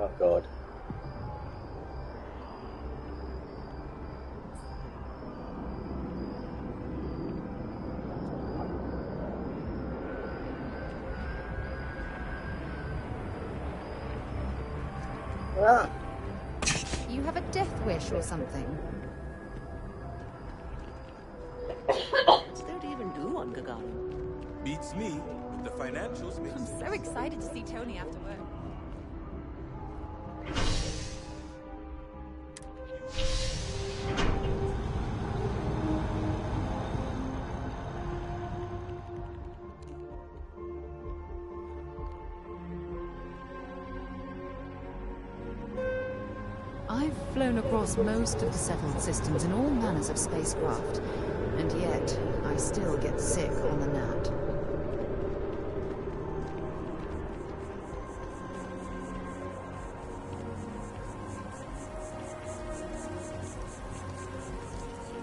Oh god. Ah. You have a death wish or something? What's there to even do on Gagarin? Beats me, but the financials make I'm sense. so excited to see Tony after work. I've flown across most of the settled systems in all manners of spacecraft, and yet I still get sick on the gnat.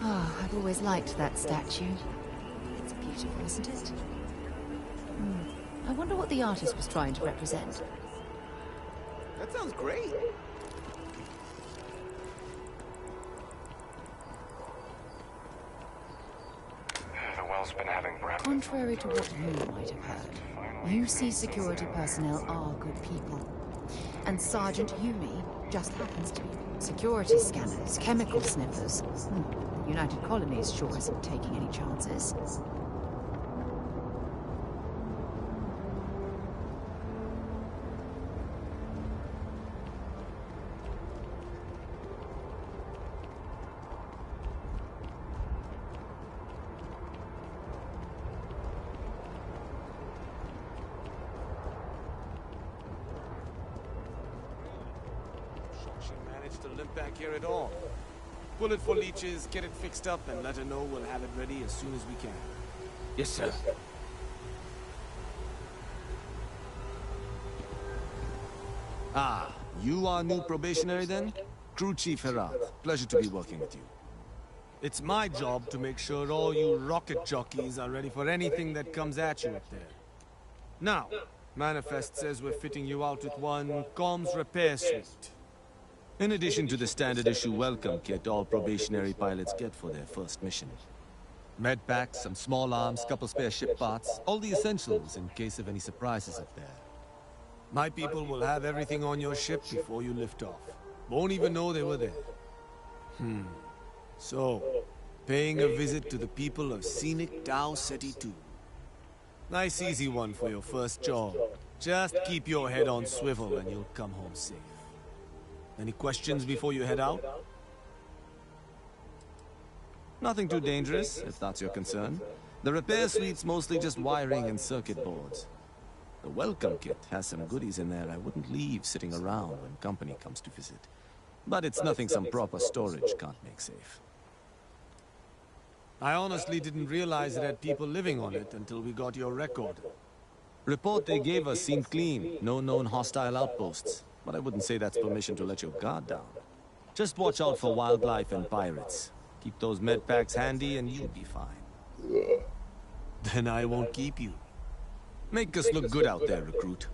Ah, I've always liked that statue. It's beautiful, isn't it? I wonder what the artist was trying to represent. That sounds great. The well's been having breath. Contrary to what you might have heard, UC security personnel are good people. And Sergeant Yumi just happens to be. Security scanners, chemical sniffers. The United Colonies sure isn't taking any chances. She managed to limp back here at all. Bullet for leeches, get it fixed up, and let her know we'll have it ready as soon as we can. Yes, sir. Ah, you are new probationary then? Crew Chief Herat, pleasure to be working with you. It's my job to make sure all you rocket jockeys are ready for anything that comes at you up there. Now, Manifest says we're fitting you out with one comms repair suite. In addition to the standard issue welcome kit all probationary pilots get for their first mission. Med packs, some small arms, couple spare ship parts, all the essentials in case of any surprises up there. My people will have everything on your ship before you lift off. Won't even know they were there. So, paying a visit to the people of scenic Tau Ceti 2. Nice easy one for your first job. Just keep your head on swivel and you'll come home safe. Any questions before you head out? Nothing too dangerous, if that's your concern. The repair suite's mostly just wiring and circuit boards. The welcome kit has some goodies in there I wouldn't leave sitting around when company comes to visit. But it's nothing some proper storage can't make safe. I honestly didn't realize it had people living on it until we got your record. Report they gave us seemed clean, no known hostile outposts. But I wouldn't say that's permission to let your guard down. Just watch out for wildlife and pirates. Keep those med packs handy and you'll be fine. Then I won't keep you. Make us look good out there, recruit.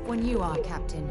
When you are, Captain.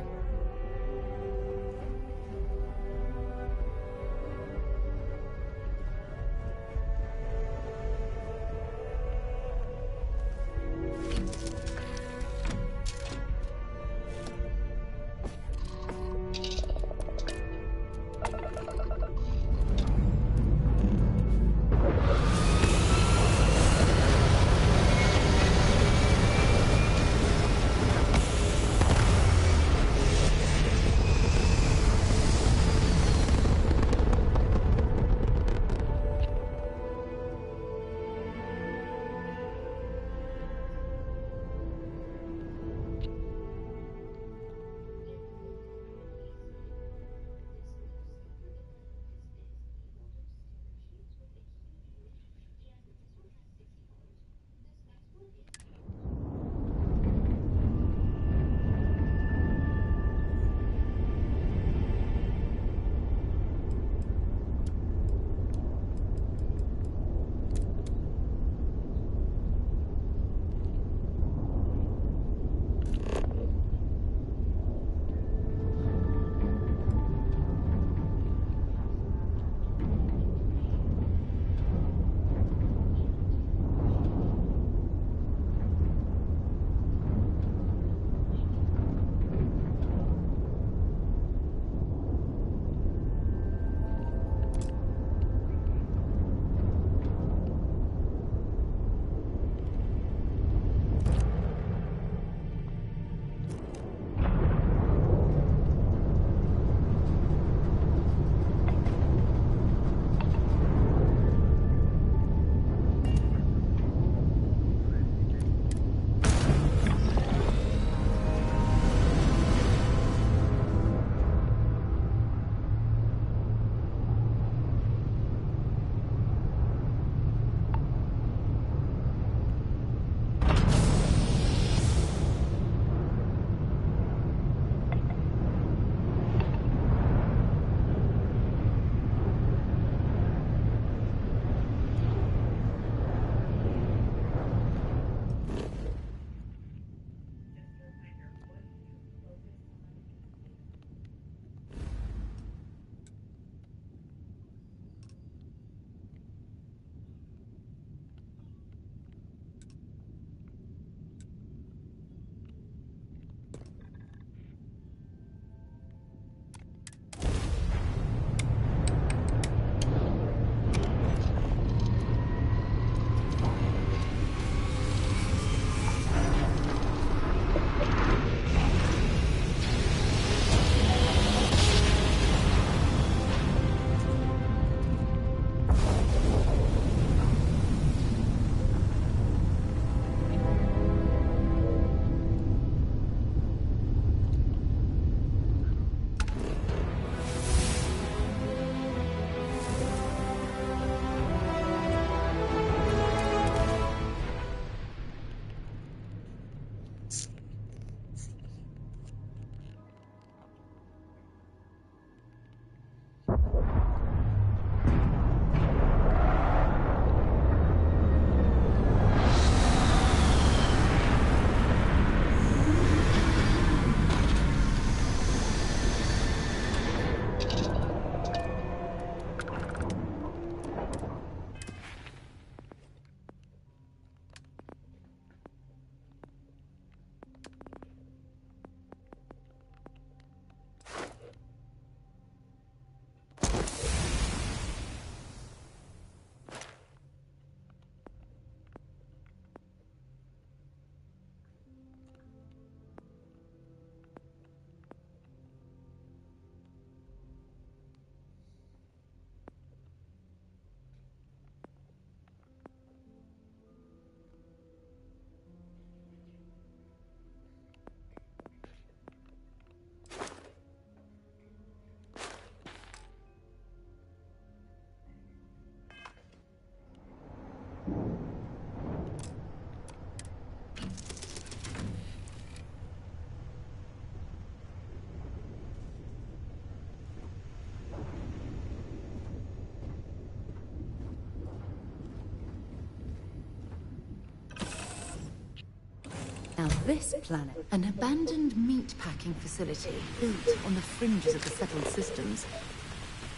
this planet, an abandoned meat-packing facility built on the fringes of the settled systems.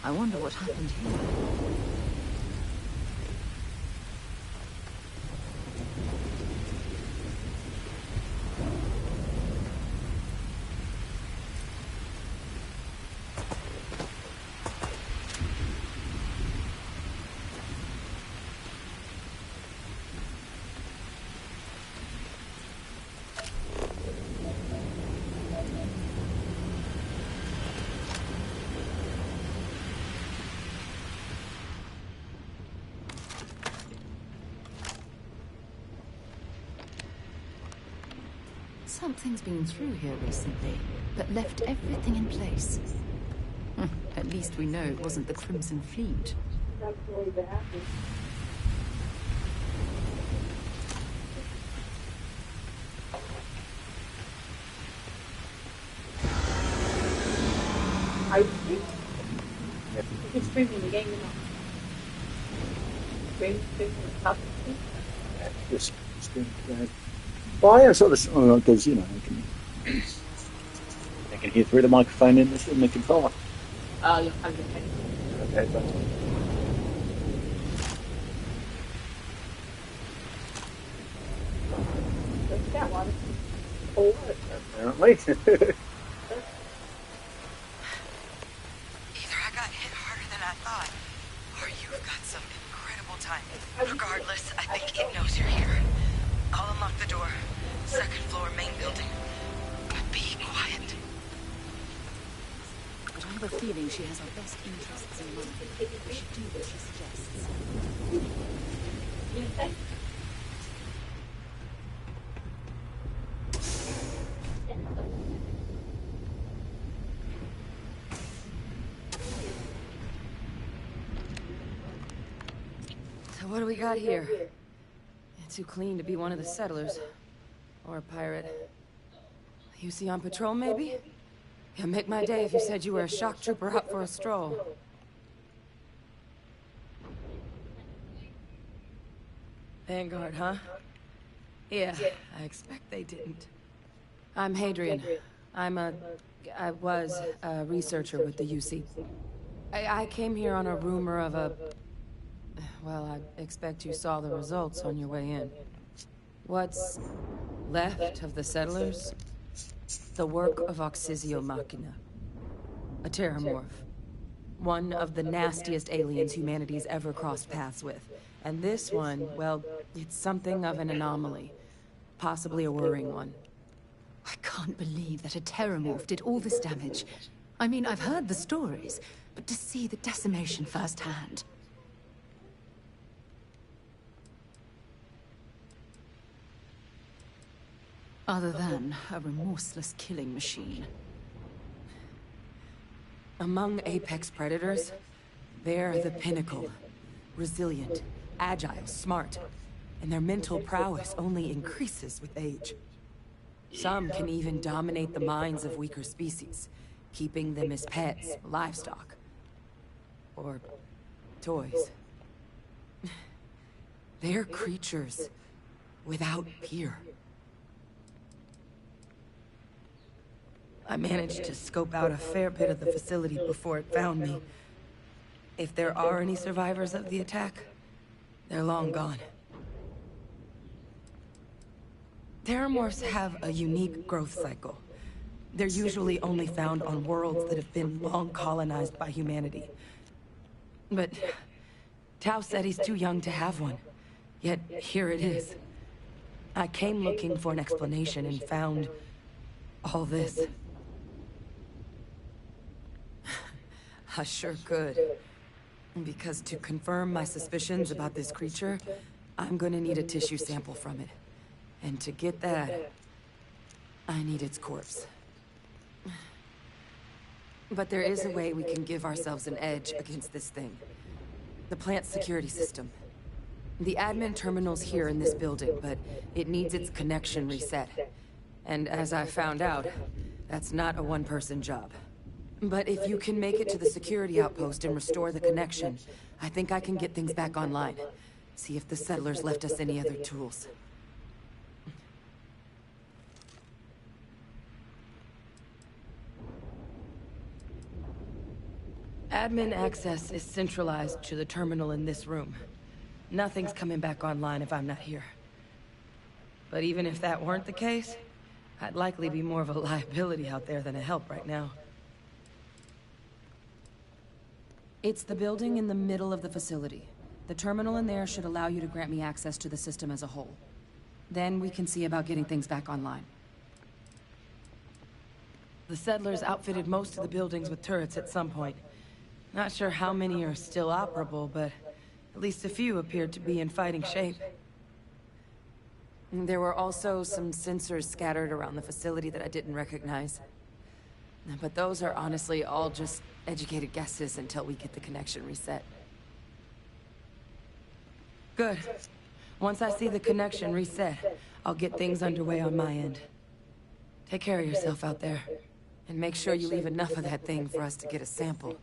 I wonder what happened here. Something's been through here recently, but left everything in place. At least we know it wasn't the Crimson Fleet. I think it's streaming the game, you know. Streaming the top. Just well, yeah, sort of, because you know, I can hear through the microphone in the controller. Oh, you're having Okay, but that one. Oh, apparently. Either I got hit harder than I thought, or you've got some incredible timing. Regardless, I think it knows you're here. I'll unlock the door. Second floor, main building. But be quiet. But I have a feeling she has our best interests in mind. We should do what she suggests. So what do we got here? It's too clean to be one of the settlers. Or a pirate. You see on patrol, maybe? Yeah, make my day if you said you were a shock trooper out for a stroll. Vanguard, huh? Yeah, I expect they didn't. I'm Hadrian. I was a researcher with the UC. I came here on a rumor of a... Well, I expect you saw the results on your way in. What's left of the settlers? The work of Oxysio Machina. A terramorph. One of the nastiest aliens humanity's ever crossed paths with. And this one, well, it's something of an anomaly. Possibly a worrying one. I can't believe that a terramorph did all this damage. I mean, I've heard the stories, but to see the decimation firsthand... Other than a remorseless killing machine. Among apex predators, they're the pinnacle. Resilient, agile, smart. And their mental prowess only increases with age. Some can even dominate the minds of weaker species, keeping them as pets, livestock, or toys. They're creatures without peer. I managed to scope out a fair bit of the facility before it found me. If there are any survivors of the attack, they're long gone. Terramorphs have a unique growth cycle. They're usually only found on worlds that have been long colonized by humanity. But Tao said he's too young to have one. Yet here it is. I came looking for an explanation and found all this. I sure could. Because to confirm my suspicions about this creature, I'm gonna need a tissue sample from it. And to get that, I need its corpse. But there is a way we can give ourselves an edge against this thing. The plant's security system. The admin terminal's here in this building, but it needs its connection reset. And as I found out, that's not a one-person job. But if you can make it to the security outpost and restore the connection, I think I can get things back online. See if the settlers left us any other tools. Admin access is centralized to the terminal in this room. Nothing's coming back online if I'm not here. But even if that weren't the case, I'd likely be more of a liability out there than a help right now. It's the building in the middle of the facility. The terminal in there should allow you to grant me access to the system as a whole. Then we can see about getting things back online. The settlers outfitted most of the buildings with turrets at some point. Not sure how many are still operable, but at least a few appeared to be in fighting shape. There were also some sensors scattered around the facility that I didn't recognize. But those are honestly all just educated guesses until we get the connection reset. Good. Once I see the connection reset, I'll get things underway on my end. Take care of yourself out there. And make sure you leave enough of that thing for us to get a sample.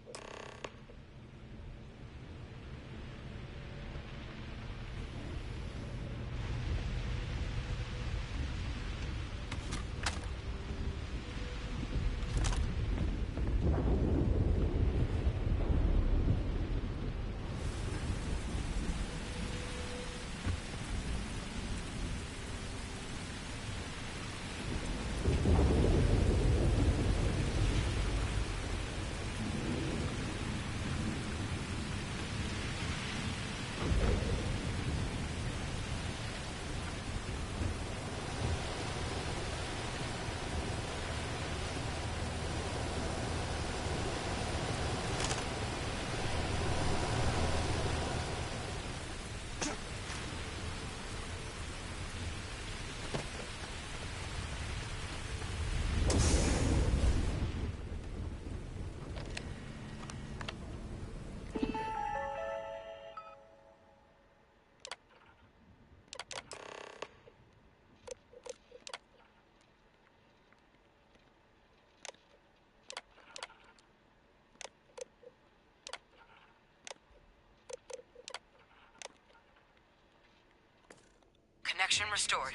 Connection restored.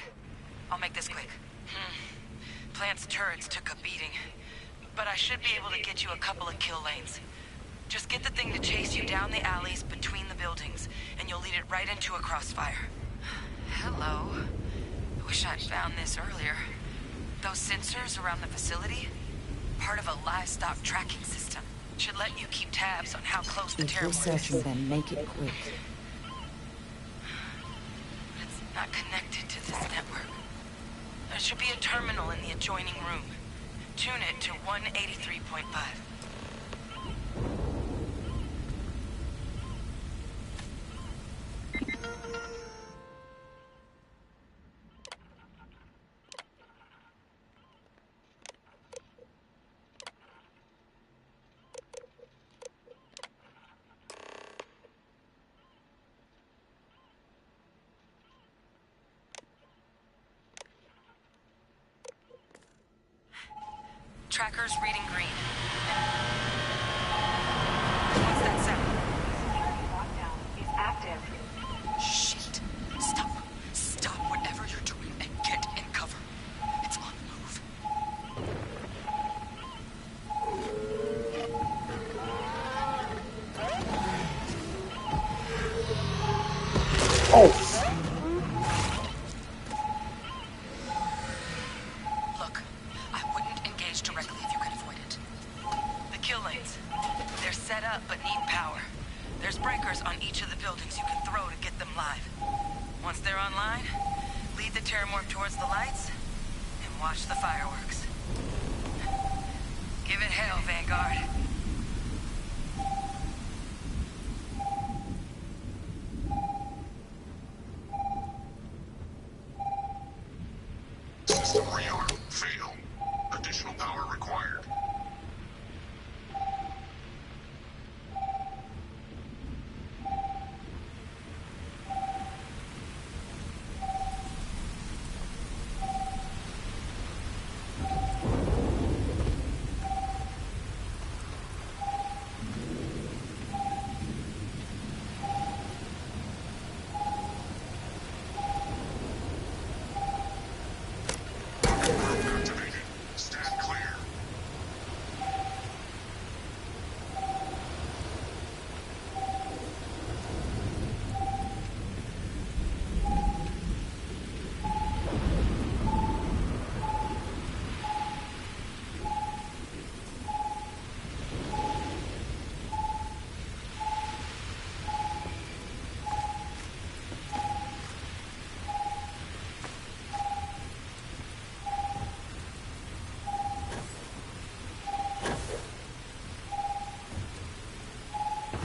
I'll make this quick. Plant's turrets took a beating, but I should be able to get you a couple of kill lanes. Just get the thing to chase you down the alleys between the buildings, and you'll lead it right into a crossfire. Hello. I wish I'd found this earlier. Those sensors around the facility? Part of a livestock tracking system. Should let you keep tabs on how close the terror is. If you're searching, then make it quick. It's not connected to this network. There should be a terminal in the adjoining room. Tune it to 183.5. Tracker's reading green. What's that sound? Lockdown is active. Shit. Stop. Stop whatever you're doing and get in cover. It's on the move. Oh! Look, I wouldn't engage directly if you could avoid it. The kill lanes. They're set up but need power. There's breakers on each of the buildings you can throw to get them live. Once they're online, lead the terramorph towards the lights and watch the fireworks. Give it hell, Vanguard. System rearm. Fail. Additional power required.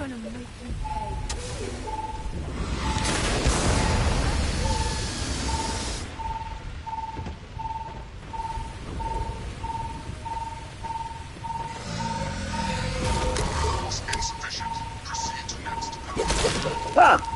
gonna make you pay. Insufficient. Proceed to next power. Ah!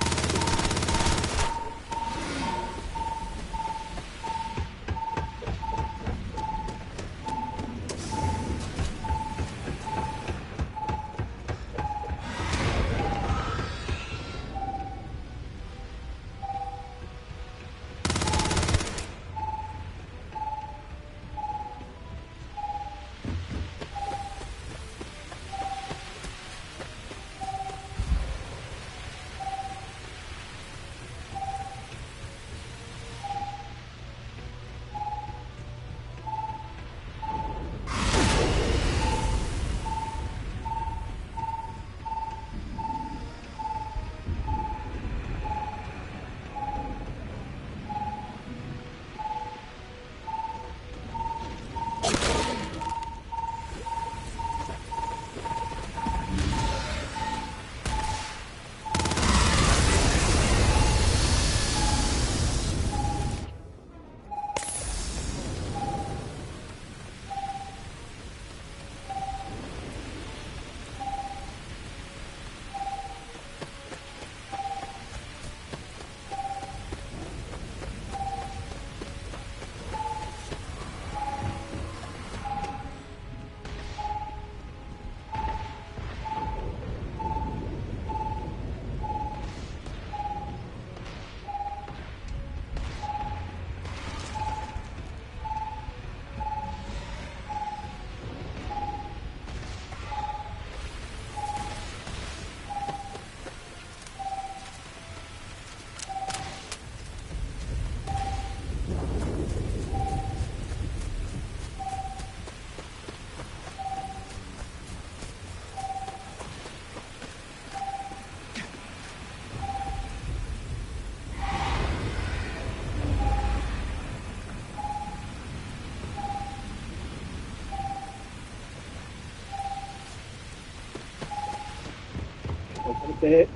Open a bit.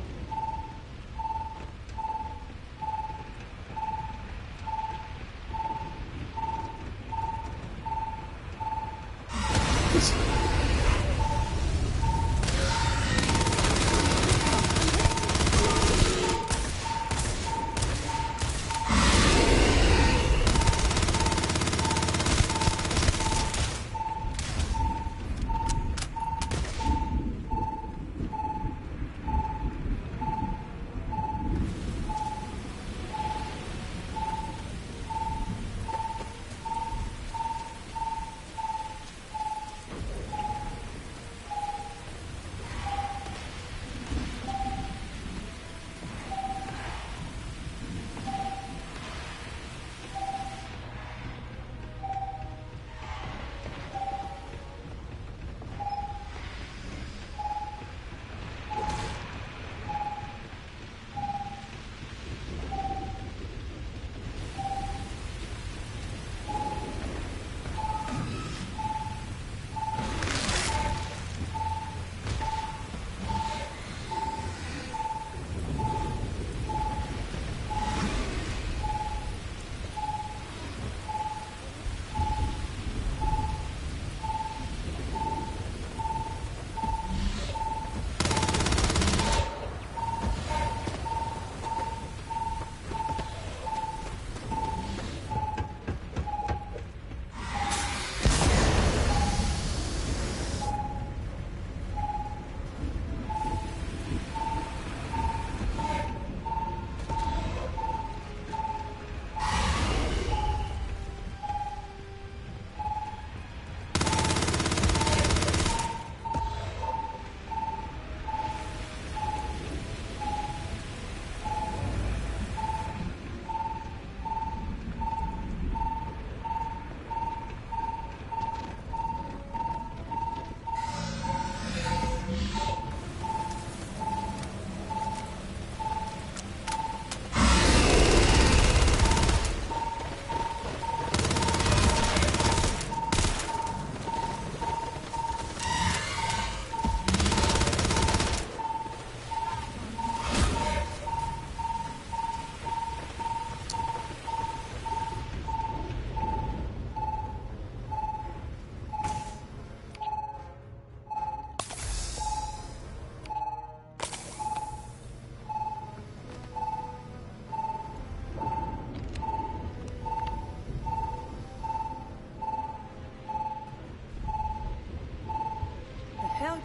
hell?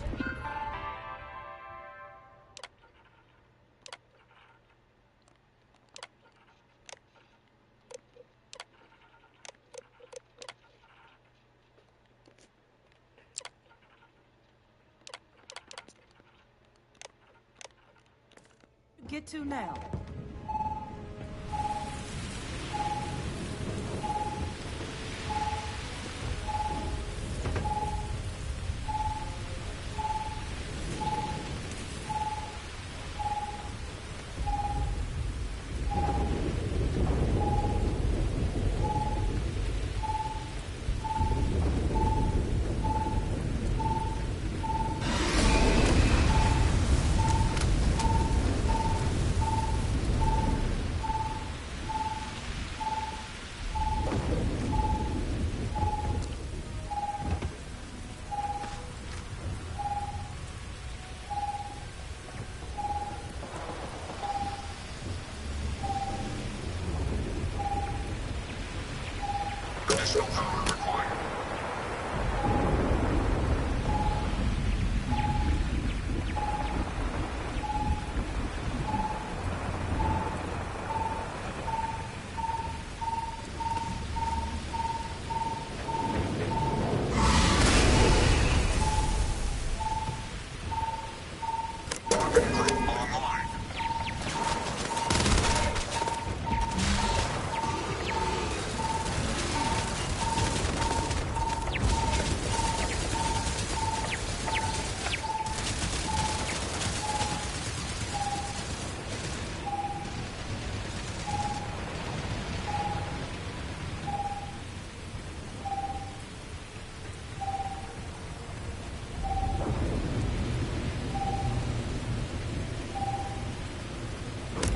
Get to now. Additional power required. Weapon group online.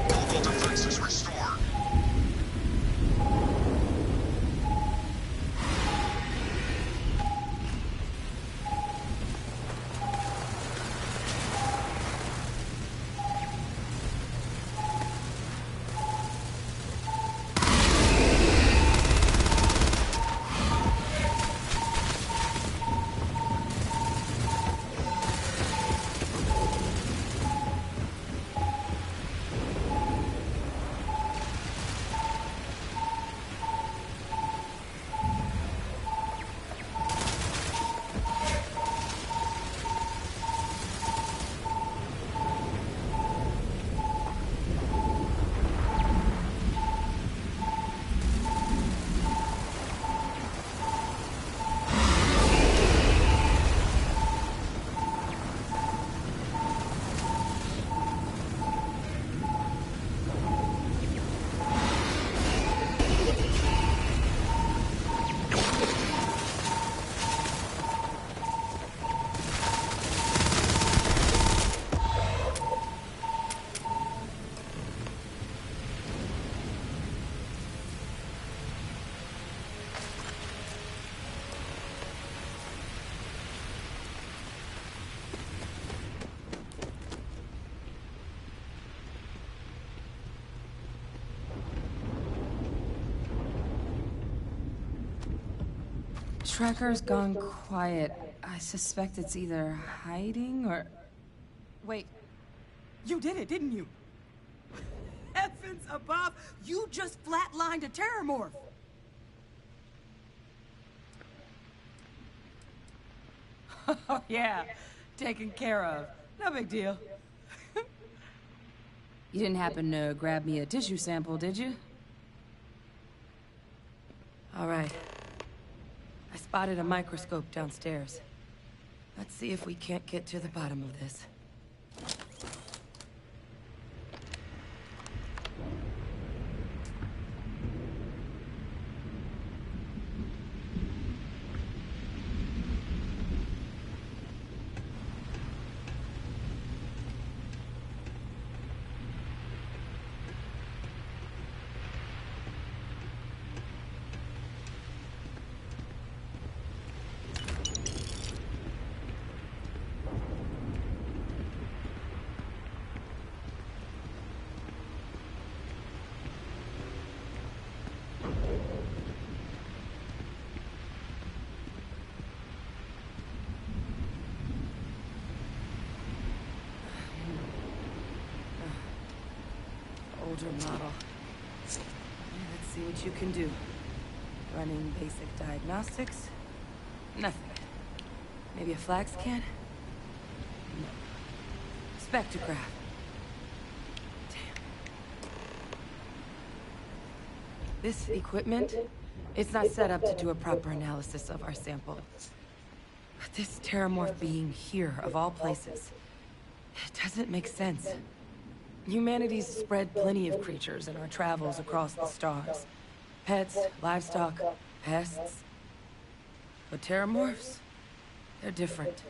Mobile defenses restored. Tracker's gone quiet. I suspect it's either hiding or... Wait. You did it, didn't you? Heavens above! You just flatlined a terrormorph! Oh, yeah. Taken care of. No big deal. You didn't happen to grab me a tissue sample, did you? All right. I spotted a microscope downstairs. Let's see if we can't get to the bottom of this. older model. Let's see what you can do. Running basic diagnostics? Nothing. Maybe a flag scan? No. Spectrograph. Damn. This equipment, it's not set up to do a proper analysis of our sample. But this terramorph being here, of all places, it doesn't make sense. Humanity's spread plenty of creatures in our travels across the stars. Pets, livestock, pests. But terramorphs? They're different.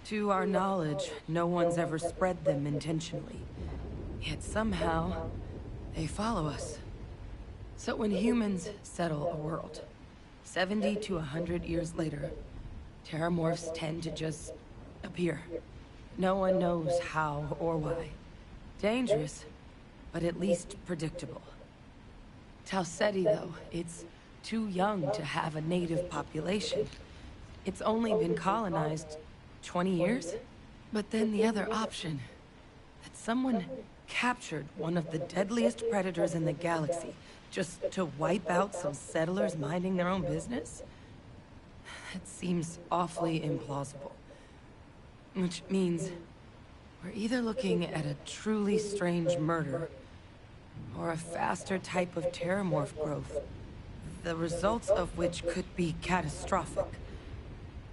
To our knowledge, no one's ever spread them intentionally. Yet somehow, they follow us. So when humans settle a world, 70 to 100 years later, terramorphs tend to just appear. No one knows how or why. Dangerous, but at least predictable. Talseti, though, it's too young to have a native population. It's only been colonized 20 years? But then the other option, that someone captured one of the deadliest predators in the galaxy just to wipe out some settlers minding their own business? That seems awfully implausible. Which means we're either looking at a truly strange murder or a faster type of terramorph growth, the results of which could be catastrophic.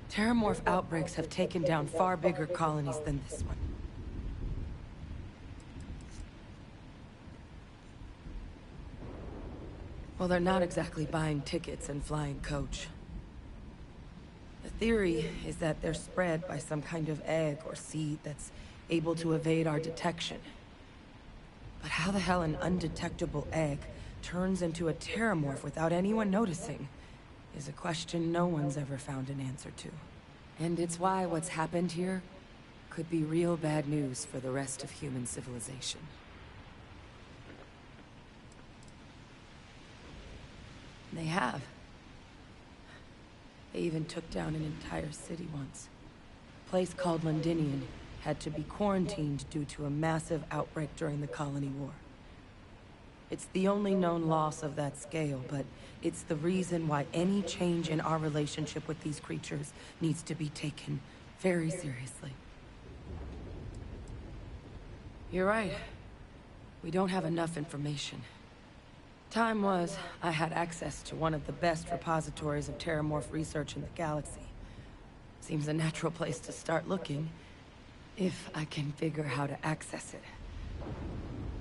Terramorph outbreaks have taken down far bigger colonies than this one. Well, they're not exactly buying tickets and flying coach. The theory is that they're spread by some kind of egg or seed that's able to evade our detection. But how the hell an undetectable egg turns into a terramorph without anyone noticing is a question no one's ever found an answer to. And it's why what's happened here could be real bad news for the rest of human civilization. They have. They even took down an entire city once. A place called Londinium had to be quarantined due to a massive outbreak during the Colony War. It's the only known loss of that scale, but it's the reason why any change in our relationship with these creatures needs to be taken very seriously. You're right. We don't have enough information. Time was, I had access to one of the best repositories of terramorph research in the galaxy. Seems a natural place to start looking, if I can figure how to access it.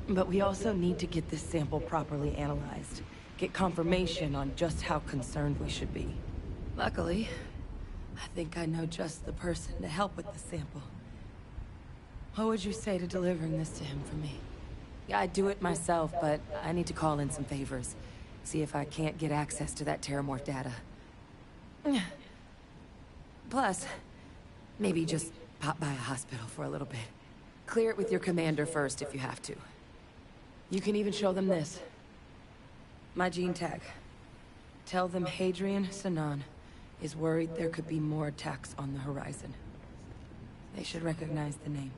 But we also need to get this sample properly analyzed, get confirmation on just how concerned we should be. Luckily, I think I know just the person to help with the sample. What would you say to delivering this to him for me? Yeah, I'd do it myself, but I need to call in some favors. See if I can't get access to that terramorph data. Plus, maybe just pop by a hospital for a little bit. Clear it with your commander first if you have to. You can even show them this. My gene tag. Tell them Hadrian Sinan is worried there could be more attacks on the horizon. They should recognize the name.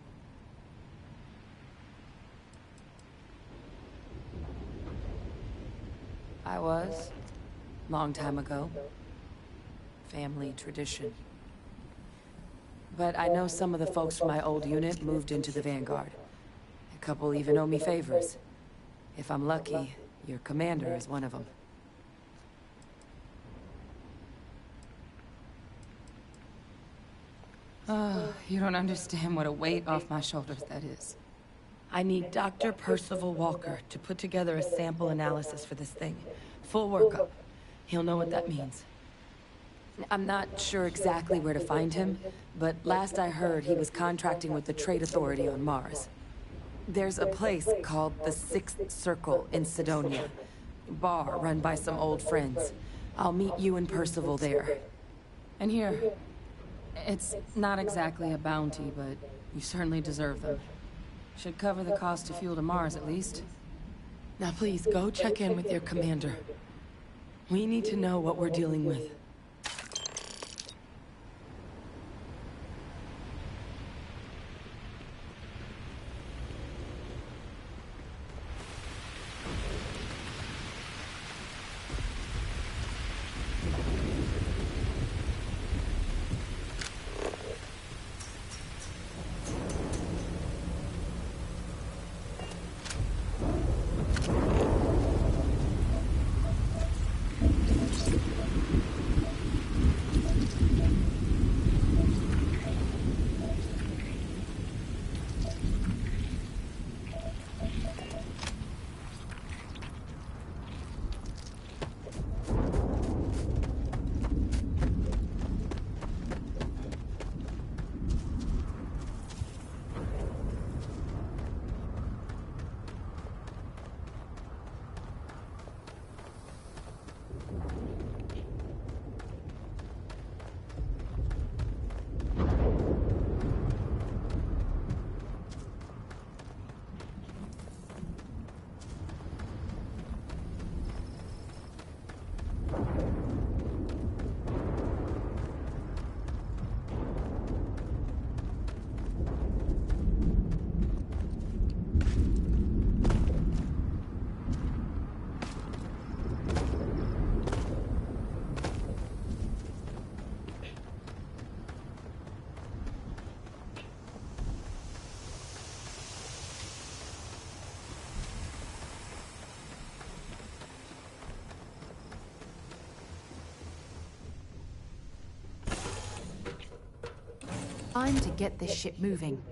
I was. Long time ago. Family tradition. But I know some of the folks from my old unit moved into the Vanguard. A couple even owe me favors. If I'm lucky, your commander is one of them. Oh, you don't understand what a weight off my shoulders that is. I need Dr. Percival Walker to put together a sample analysis for this thing. Full workup. He'll know what that means. I'm not sure exactly where to find him, but last I heard he was contracting with the Trade Authority on Mars. There's a place called the Sixth Circle in Sidonia. Bar run by some old friends. I'll meet you and Percival there. And here, it's not exactly a bounty, but you certainly deserve them. Should cover the cost of fuel to Mars, at least. Now please, go check in with your commander. We need to know what we're dealing with. Time to get this ship moving.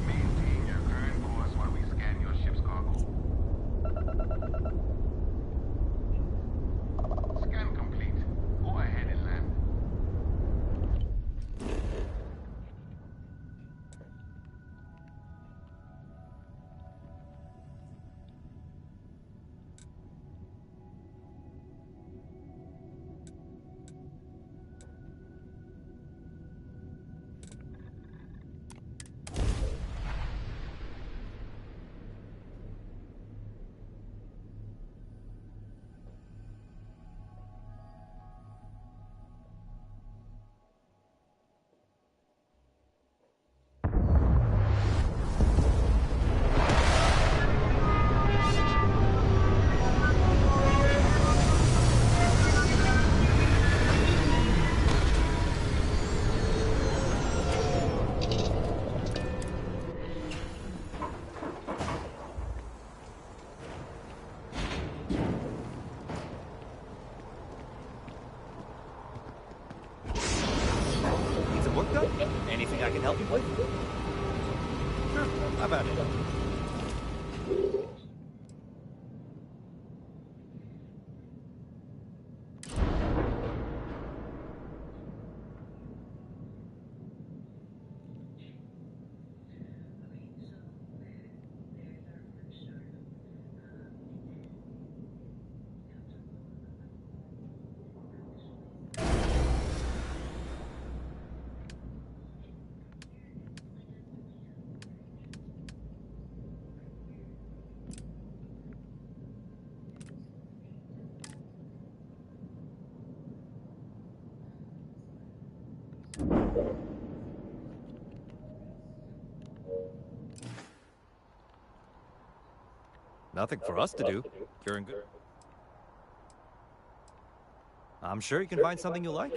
Maintain your current course while we scan your ship's cargo. Scan complete. Go ahead and land. Need some work done? Anything I can help you with? Sure, how about it? Nothing for us to do. You're in good. I'm sure you can find something you like.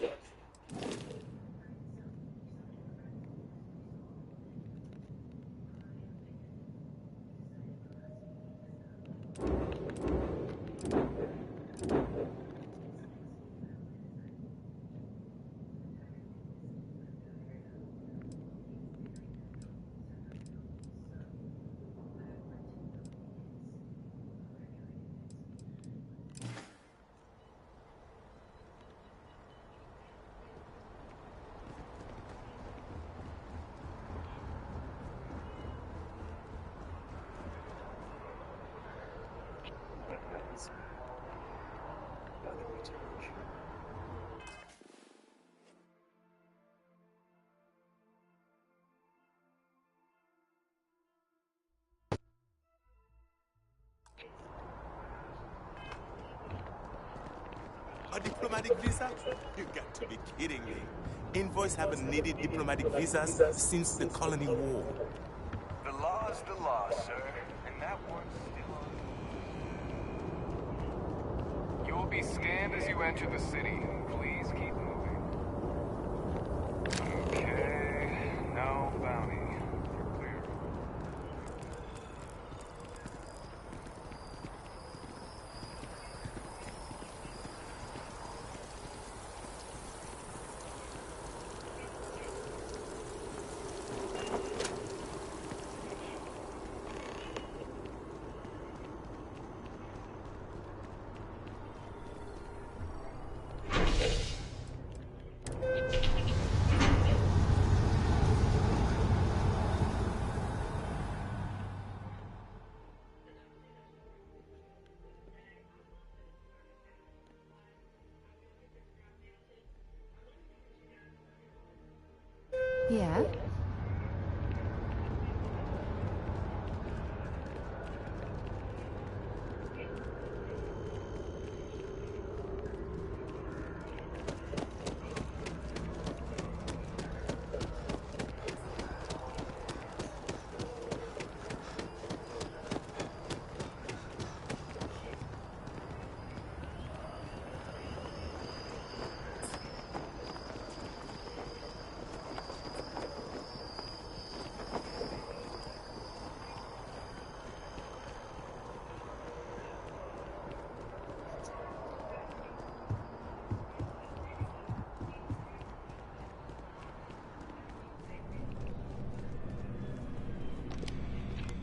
A diplomatic visa? You got to be kidding me. Invoice haven't needed diplomatic visas since the colony war. The law's the law, sir. And that one's still on. You will be scanned as you enter the city. Please keep moving. Okay. No bounty. You're clear. Yeah?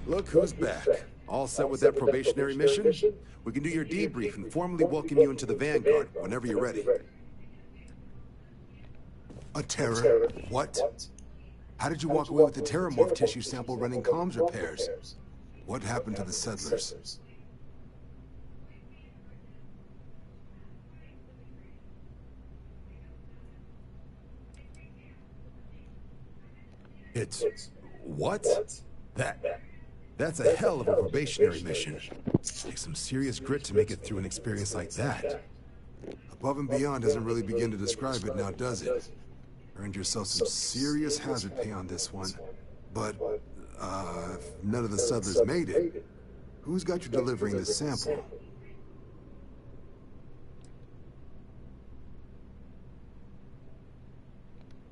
Look who's back. All set with that probationary mission? We can do your debrief and formally welcome you into the Vanguard whenever you're ready. A terror? What? How did you walk away with the terramorph tissue sample running comms repairs? What happened to the settlers? It's... what? That's a hell of a probationary mission. Takes some serious grit to make it through an experience like that. Above and beyond doesn't really begin to describe it now, does it? Earned yourself some serious hazard pay on this one. But, if none of the settlers made it, who's got you delivering this sample?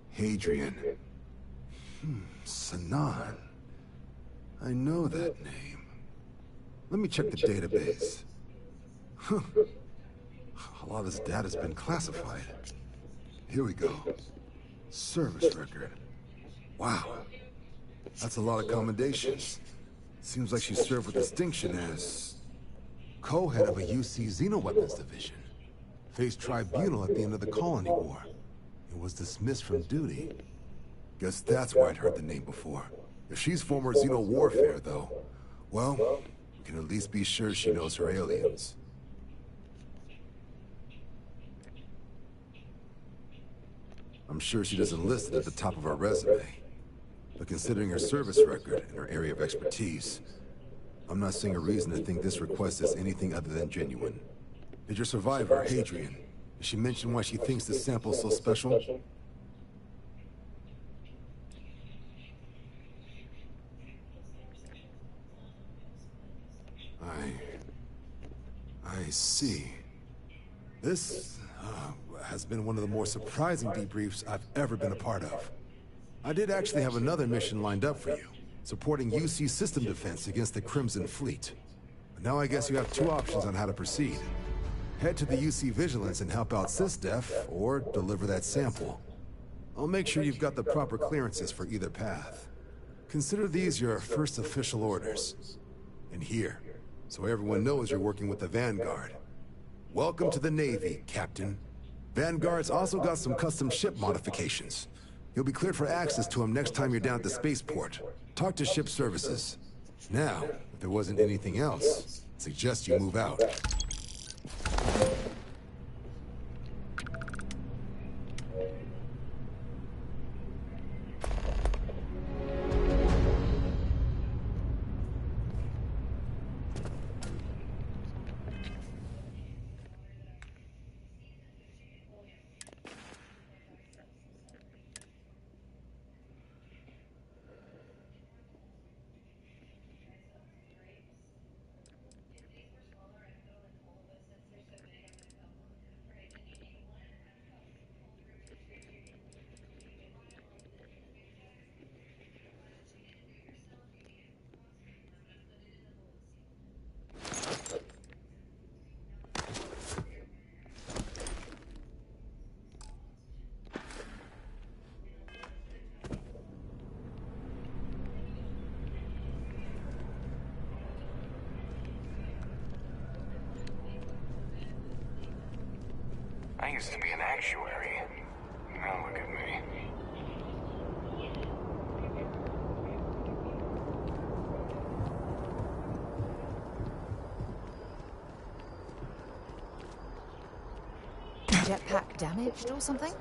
Hadrian. Sanan. I know that name. Let me check the database. Huh. A lot of this data's been classified. Here we go. Service record. Wow. That's a lot of commendations. Seems like she served with distinction as co-head of a UC Xenoweapons division. Faced tribunal at the end of the Colony War. And was dismissed from duty. Guess that's why I'd heard the name before. If she's former Xeno warfare, though, well, we can at least be sure she knows her aliens. I'm sure she doesn't list it at the top of her resume. But considering her service record and her area of expertise, I'm not seeing a reason to think this request is anything other than genuine. Did your survivor, Hadrian, did she mention why she thinks this sample's so special? I see. This has been one of the more surprising debriefs I've ever been a part of. I did actually have another mission lined up for you, supporting UC system defense against the Crimson Fleet. But now I guess you have two options on how to proceed. Head to the UC Vigilance and help out SysDef, or deliver that sample. I'll make sure you've got the proper clearances for either path. Consider these your first official orders. And here, so everyone knows you're working with the Vanguard. Welcome to the Navy, Captain. Vanguard's also got some custom ship modifications. You'll be cleared for access to them next time you're down at the spaceport. Talk to ship services. Now, if there wasn't anything else, I suggest you move out. I used to be an actuary. Now look at me. Jetpack damaged or something?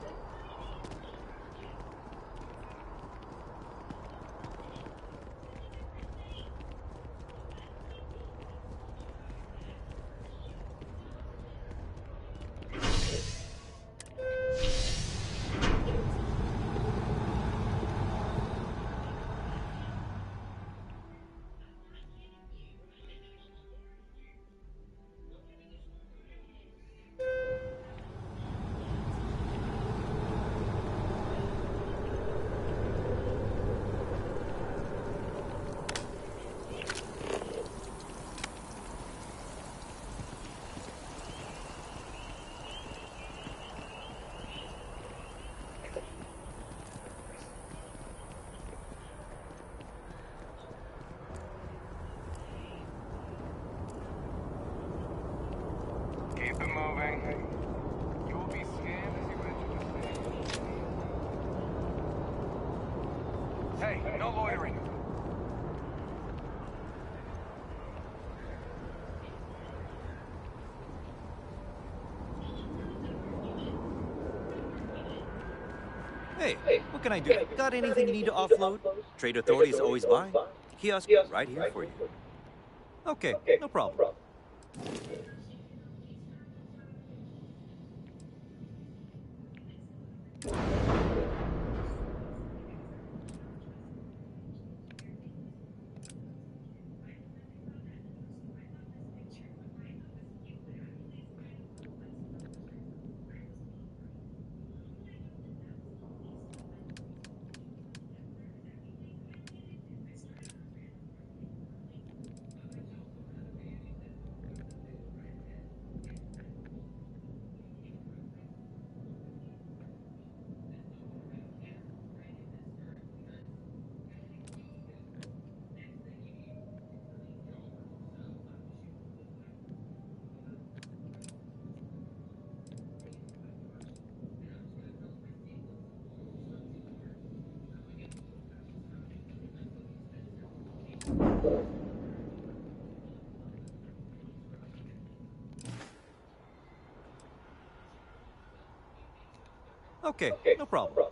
Keep it moving. You'll be scanned as you enter the city. Hey, no loitering. Hey, what can I do? Got anything you need to offload? Trade Authority is always buying. Kiosk right here for you. Okay, no problem. Okay, no problem.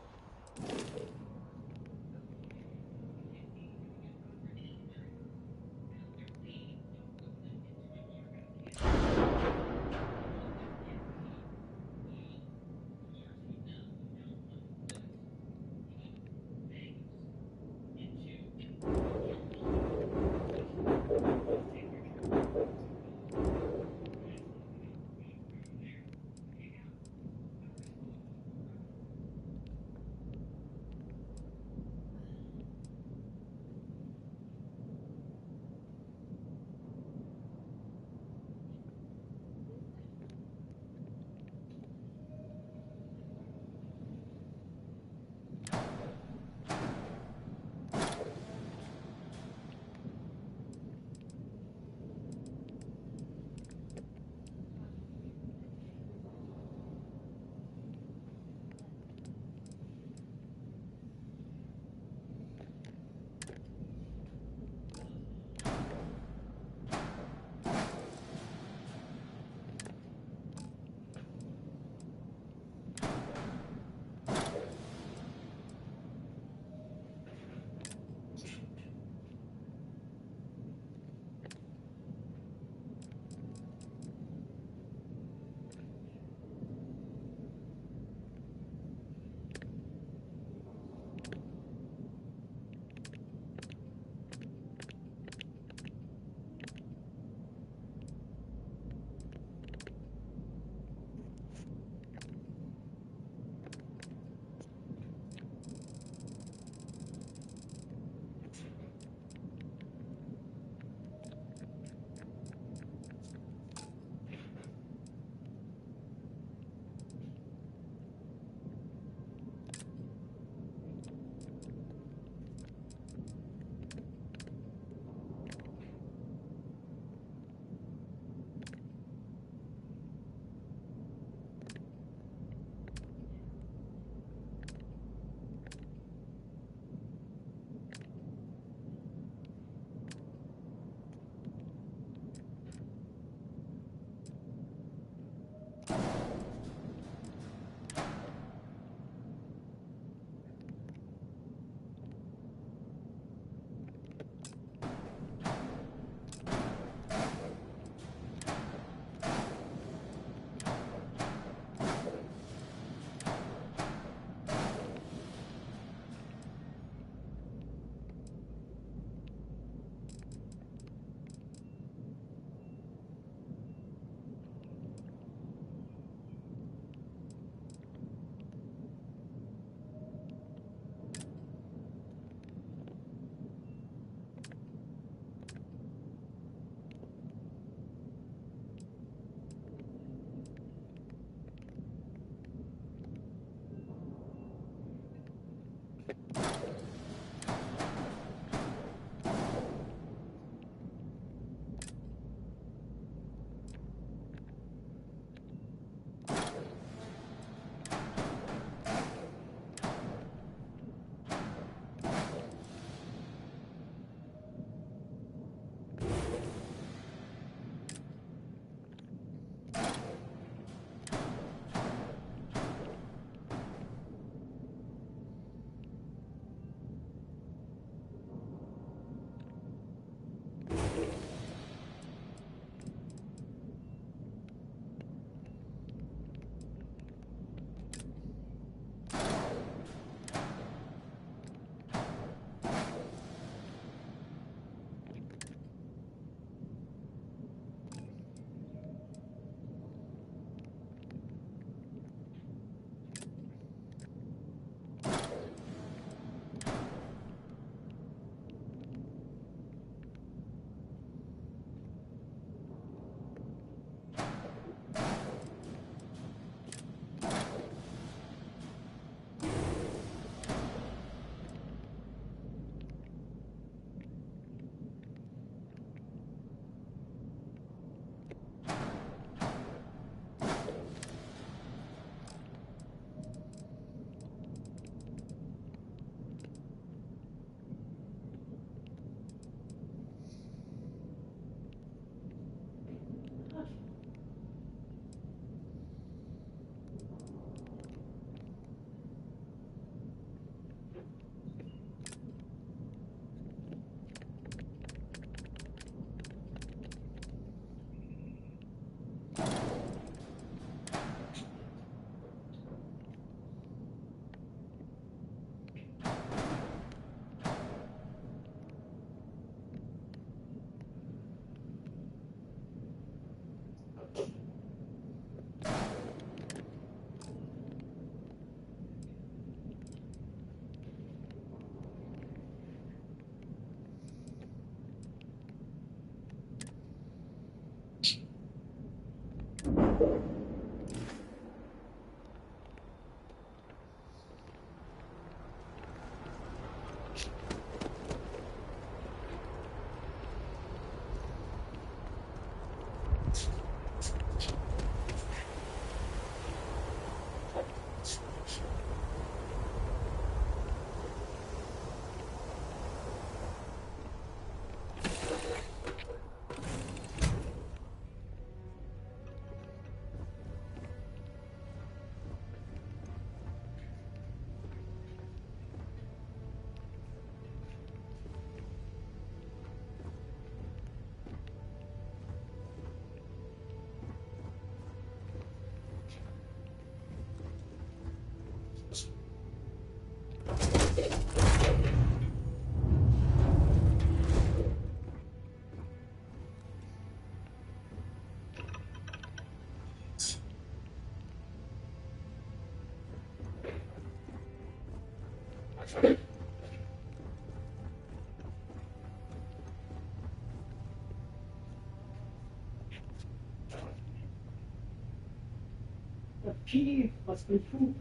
The pee must be poop.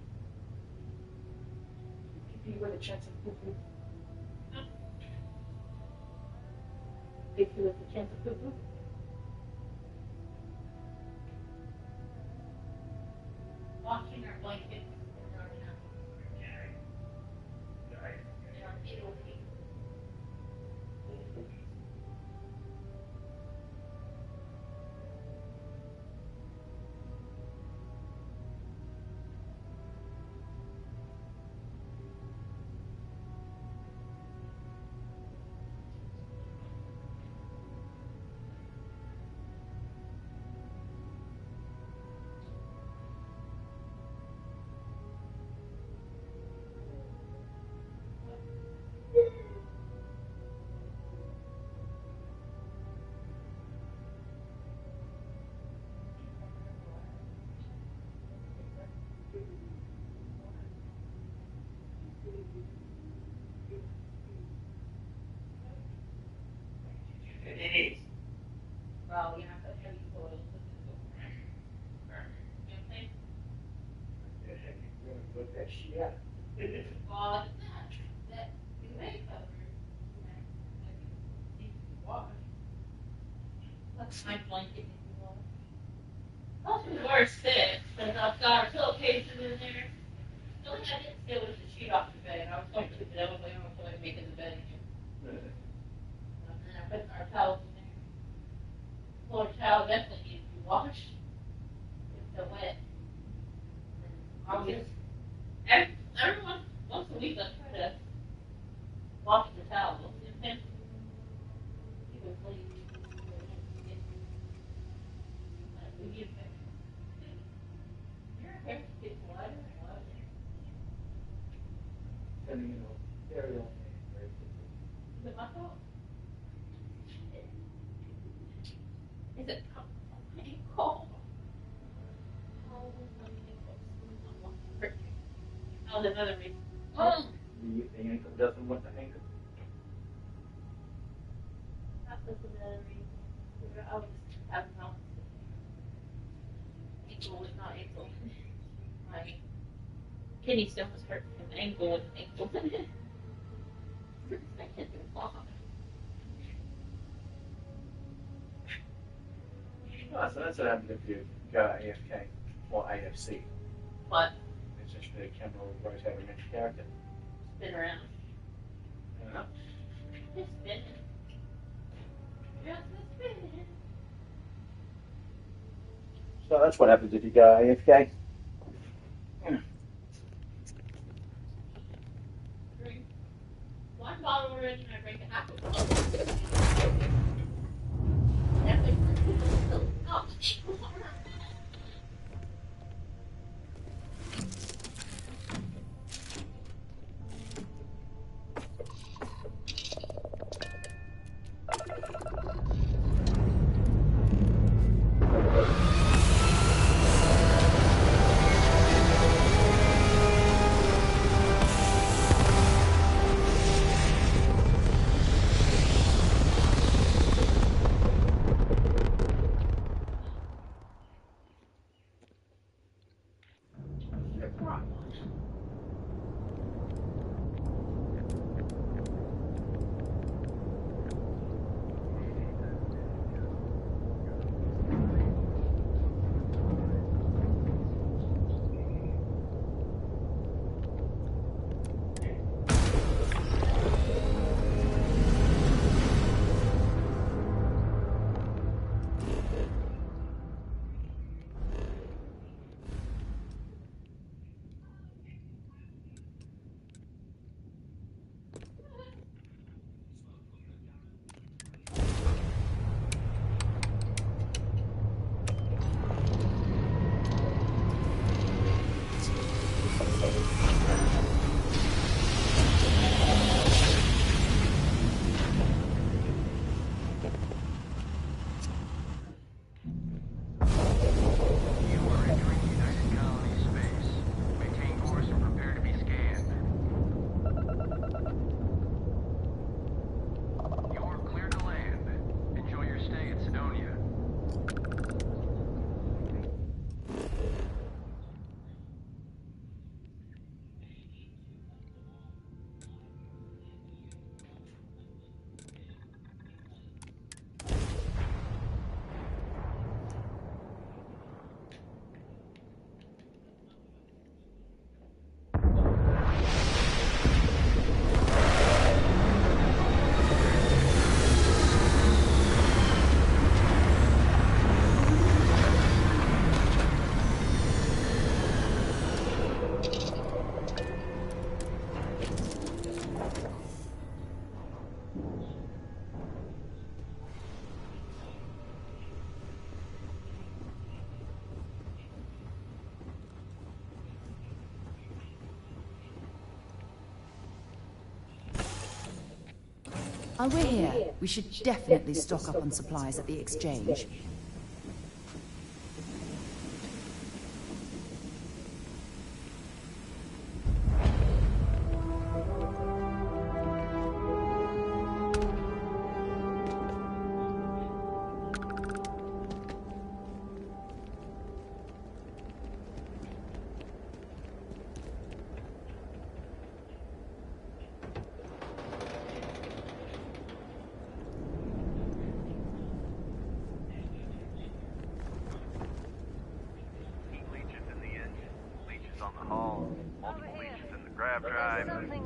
Pee with a chance of poo poo. Pee with a chance of poo poo. Washing our blanket. Well, you have to heavy oil with this over. You know what I'm saying? Look that shit out. Well, that you may cover wash. That's my blanket in the wash. Most of the worst fit, because I've got our pillowcases in there. The only thing I didn't steal was the sheet off the bed. I was going to, but I was like, I was going to make it the bed again. And then I put our towels in there. Floor towel definitely needs to be washed. It's so wet. I'll just, every once a week I try to wash the towels. You know what I'm saying? Keep it clean. Your hair gets lighter and lighter. And you know, Ariel. Is it my fault? Is it my ankle? Oh, my ankle. Oh, another reason. The ankle doesn't want the ankle. That was another reason. I was having problems. Ankle was not ankle. My kidney stone was hurting from ankle and ankle. I can't do it. Oh, so that's what happens if you go AFK or AFC. What? It's just the camera will rotate around your character. Spin around. Yeah. Just spinning. Just spinning. So that's what happens if you go AFK. Drink one bottle already and I drink a half a bottle. Definitely oh, While we're here, we should definitely stock up on supplies at the exchange.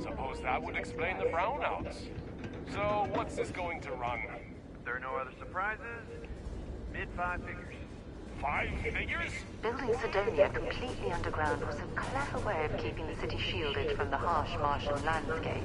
Suppose that would explain the brownouts. So, what's this going to run? If there are no other surprises, mid-five figures. 5 figures? Building Sidonia completely underground was a clever way of keeping the city shielded from the harsh Martian landscape.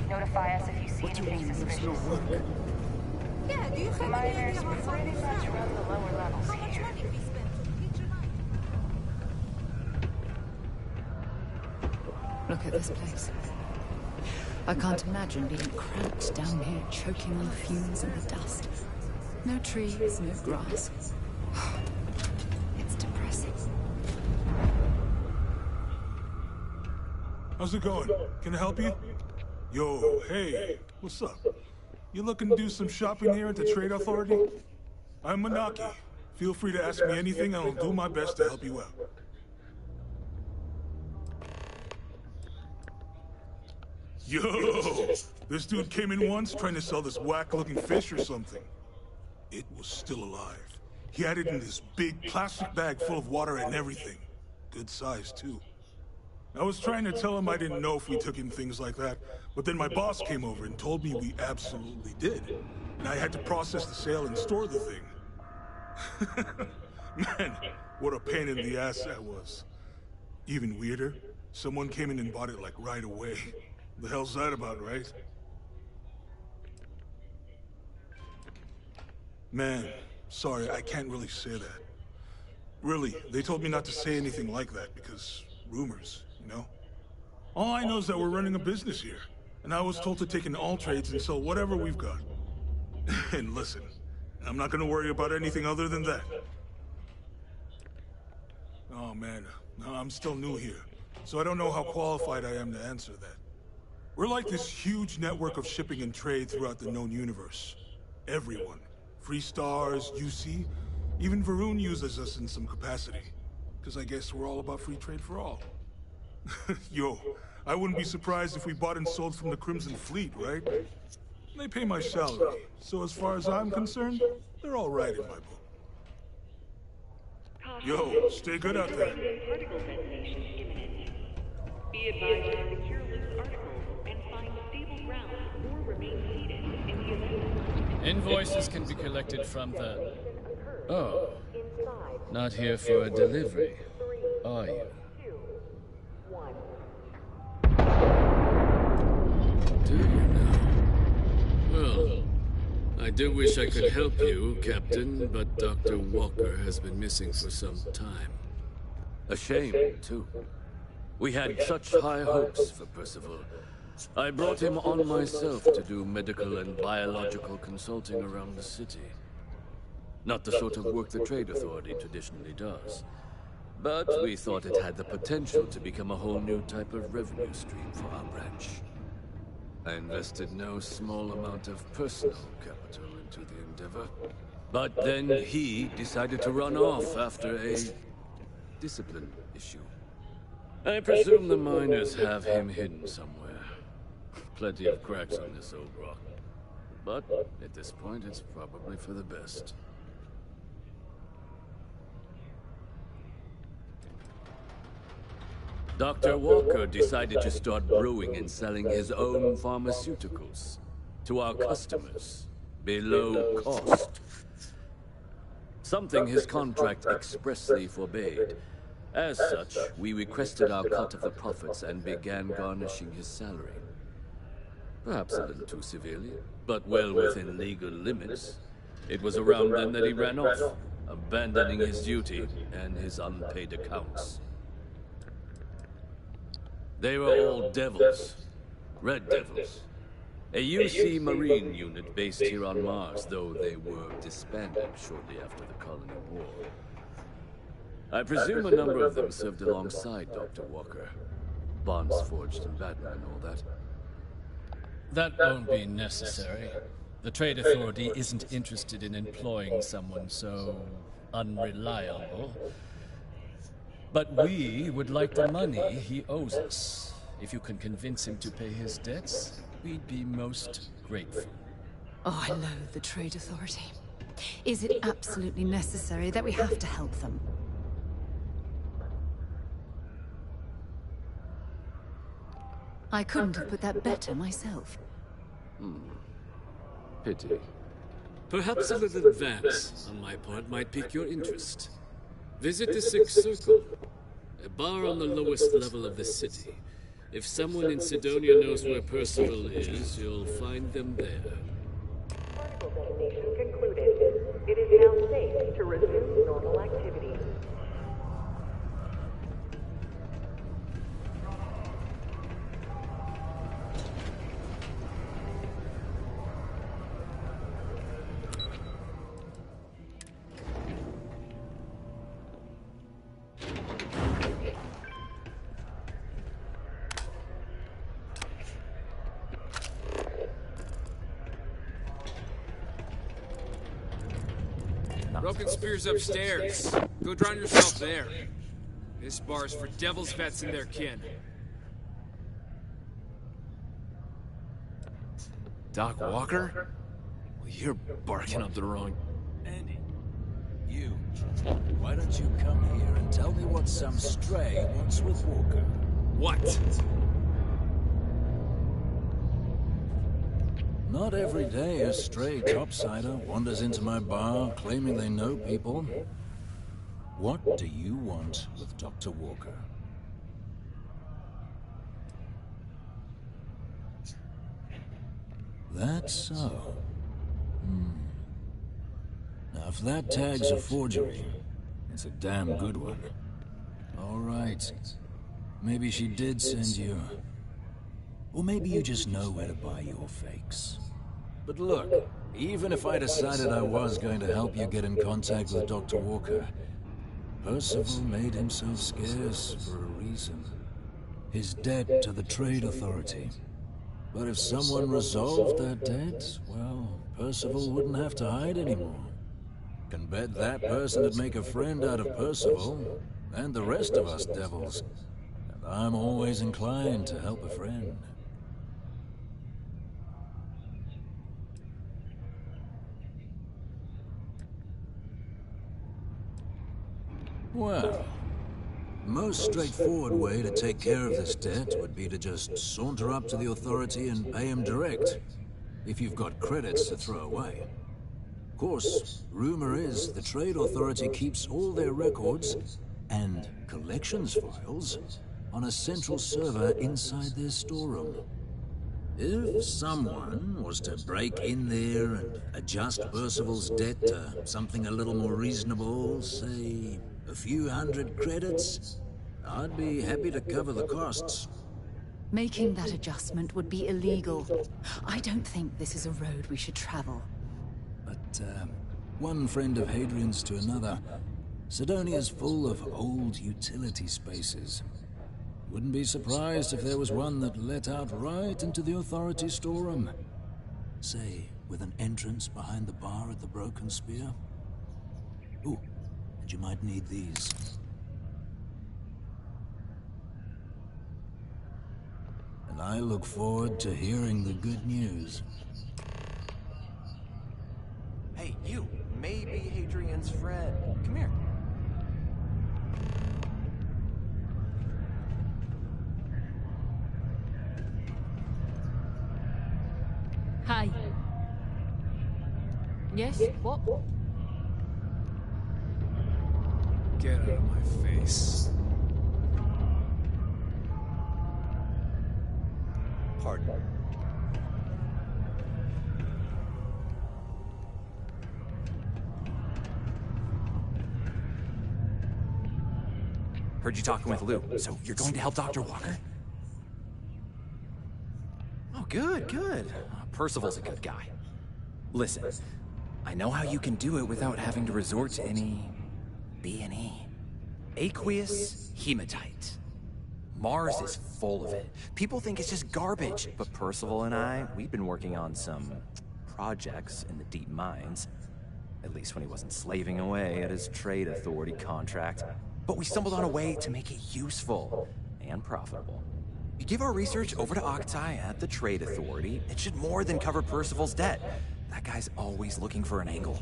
Notify us if you see anything suspicious. Yeah, do you have Miners pretty much run the lower levels here. Look at this place. I can't imagine being cramped down here, choking on the fumes and the dust. No trees, no grass. It's depressing. How's it going? Can I help you? Yo, hey, what's up? You looking to do some shopping here at the Trade Authority? I'm Manaki. Feel free to ask me anything and I'll do my best to help you out. Yo! This dude came in once trying to sell this whack-looking fish or something. It was still alive. He had it in this big plastic bag full of water and everything. Good size, too. I was trying to tell him I didn't know if we took in things like that, but then my boss came over and told me we absolutely did. And I had to process the sale and store the thing. Man, what a pain in the ass that was. Even weirder, someone came in and bought it like right away. The hell's that about, right? Man, sorry, I can't really say that. Really, they told me not to say anything like that because rumors, you know? All I know is that we're running a business here, and I was told to take in all trades and sell whatever we've got. And listen, I'm not gonna worry about anything other than that. Oh man, I'm still new here, so I don't know how qualified I am to answer that. We're like this huge network of shipping and trade throughout the known universe. Everyone. Free Stars, UC, even Varun uses us in some capacity. Because I guess we're all about free trade for all. Yo, I wouldn't be surprised if we bought and sold from the Crimson Fleet, right? They pay my salary, so as far as I'm concerned, they're all right in my book. Yo, stay good out there. Particle detonation imminent. Be advised to secure loose articles and find stable ground or remain seated in the event. Invoices can be collected from the... Oh. Not here for a delivery, are you? Do you now? Well, I do wish I could help you, Captain, but Dr. Walker has been missing for some time. A shame, too. We had such high hopes for Percival. I brought him on myself to do medical and biological consulting around the city. Not the sort of work the Trade Authority traditionally does. But we thought it had the potential to become a whole new type of revenue stream for our branch. I invested no small amount of personal capital into the endeavor. But then he decided to run off after a discipline issue. I presume the miners have him hidden somewhere. Plenty of cracks on this old rock. But at this point, it's probably for the best. Dr. Walker decided to start brewing and selling his own pharmaceuticals to our customers below cost. Something his contract expressly forbade. As such, we requested our cut of the profits and began garnishing his salary. Perhaps a little too severely, but well within legal limits. It was around then that he ran off, abandoning his duty and his unpaid accounts. They were all devils. Red Devils. A UC Marine unit based here on Mars, though they were disbanded shortly after the Colony War. I presume a number of them served alongside Dr. Walker. Bonds forged in battle and all that. That won't be necessary. The Trade Authority isn't interested in employing someone so unreliable. But we would like the money he owes us. If you can convince him to pay his debts, we'd be most grateful. Oh, I loathe the Trade Authority. Is it absolutely necessary that we have to help them? I couldn't have put that better myself. Pity. Perhaps a little advance on my part might pique your interest. Visit the Sixth Circle, a bar on the lowest level of the city. If someone in Sidonia knows where Percival is, you'll find them there. Particle detonation concluded. It is now safe to resume normal activity. Broken Spear's upstairs. Go drown yourself there. This bar's for devil's vets and their kin. Doc Walker? Well, you're barking up the wrong... Andy, you. Why don't you come here and tell me what some stray wants with Walker? What? Not every day a stray topsider wanders into my bar claiming they know people. What do you want with Dr. Walker? That's so. Now, if that tag's a forgery, it's a damn good one. All right. Maybe she did send you. Or maybe you just know where to buy your fakes. But look, even if I decided I was going to help you get in contact with Dr. Walker, Percival made himself scarce for a reason. His debt to the Trade Authority. But if someone resolved that debt, well, Percival wouldn't have to hide anymore. Can bet that person would make a friend out of Percival, and the rest of us devils. And I'm always inclined to help a friend. Well, most straightforward way to take care of this debt would be to just saunter up to the authority and pay him direct, if you've got credits to throw away. Of course, rumor is the Trade Authority keeps all their records and collections files on a central server inside their storeroom. If someone was to break in there and adjust Percival's debt to something a little more reasonable, say a few hundred credits, I'd be happy to cover the costs. Making that adjustment would be illegal. I don't think this is a road we should travel. But, one friend of Hadrian's to another, Sidonia's full of old utility spaces. Wouldn't be surprised if there was one that let out right into the authority storeroom. Say, with an entrance behind the bar at the Broken Spear. Ooh, and you might need these. And I look forward to hearing the good news. Hey, you. Maybe Hadrian's friend. Come here. Hi. Yes? What? Get out of my face. Pardon. Heard you talking with Lou, so you're going to help Dr. Walker? Oh, good, good. Percival's a good guy. Listen, I know how you can do it without having to resort to any B&E. Aqueous hematite. Mars is full of it. People think it's just garbage, but Percival and I, we've been working on some projects in the deep mines. At least when he wasn't slaving away at his Trade Authority contract. But we stumbled on a way to make it useful and profitable. You give our research over to Octai at the Trade Authority, it should more than cover Percival's debt. That guy's always looking for an angle.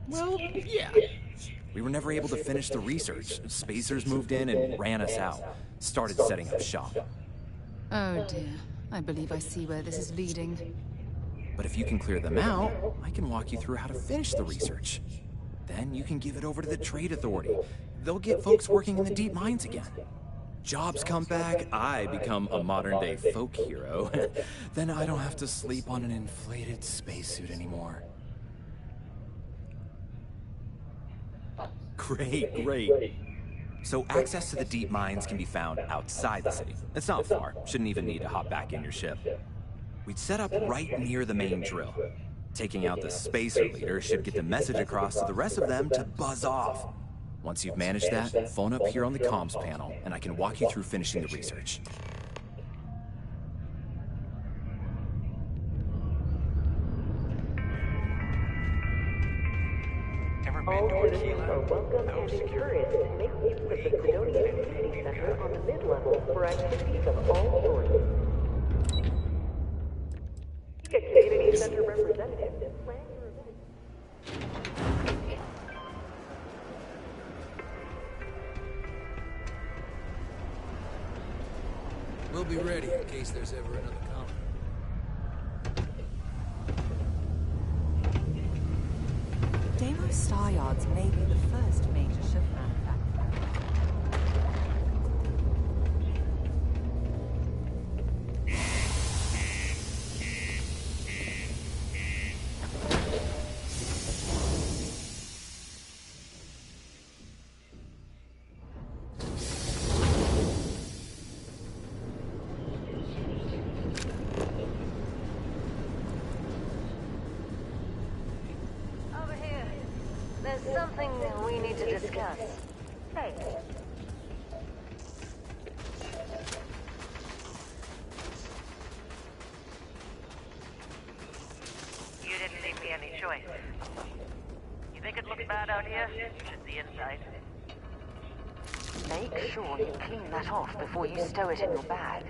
Well, yeah. We were never able to finish the research. Spacers moved in and ran us out. Started setting up shop. Oh dear. I believe I see where this is leading. But if you can clear them out, I can walk you through how to finish the research. Then you can give it over to the Trade Authority. They'll get folks working in the deep mines again. Jobs come back, I become a modern-day folk hero. Then I don't have to sleep on an inflated spacesuit anymore. Great, great. So access to the deep mines can be found outside the city. It's not far. Shouldn't even need to hop back in your ship. We'd set up right near the main drill. Taking out the spacer leader should get the message across to the rest of them to buzz off. Once you've managed that, phone up here on the comms panel, and I can walk you through finishing the research. All citizens are welcome and encouraged to make use of the Sidonia Community Center on the mid-level for activities of all sorts. A Community Center representative to plan your event. We'll be ready in case there's ever another colony. Deimos Star Yards may be the first major ship manufacturer. There's something we need to discuss. Hey. You didn't leave me any choice. You think it looks bad out here? You should see inside. Make sure you clean that off before you stow it in your bag.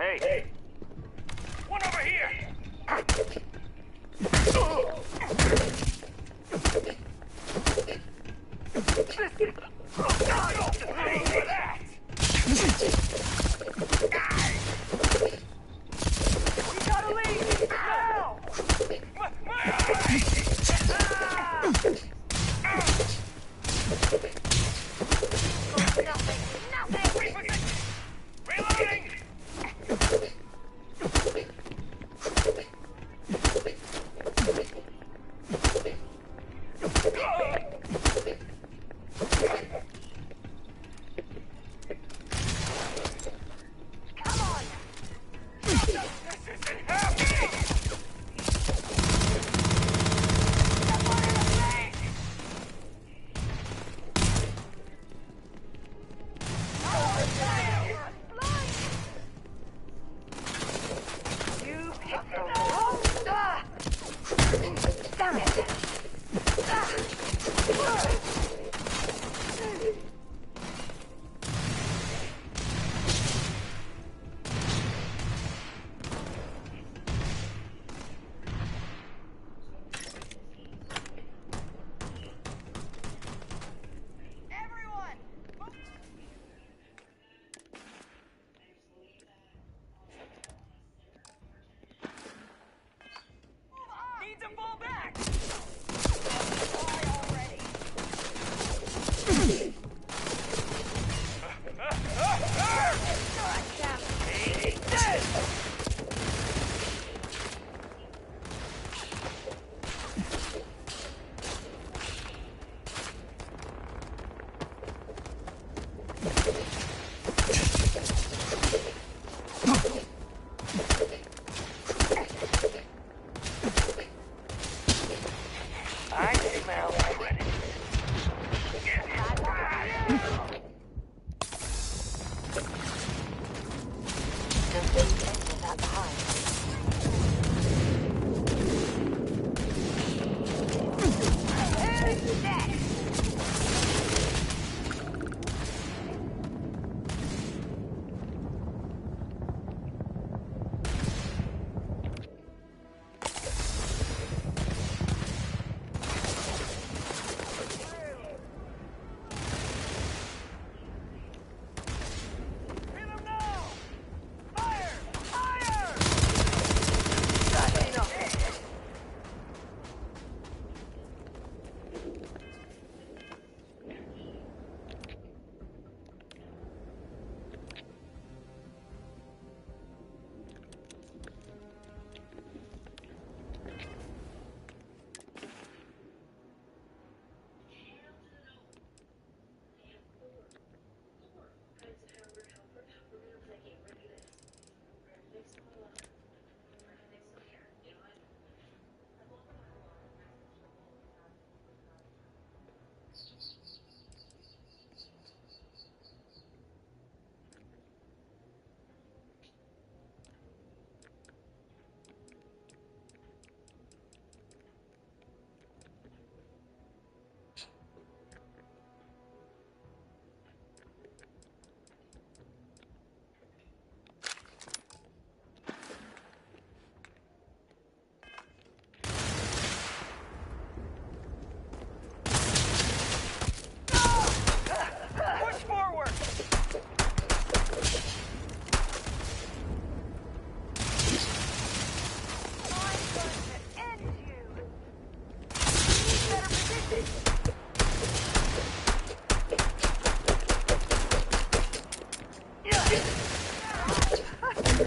Hey! One over here! We gotta leave! Now! Reloading! Leave any of that behind. Who's next?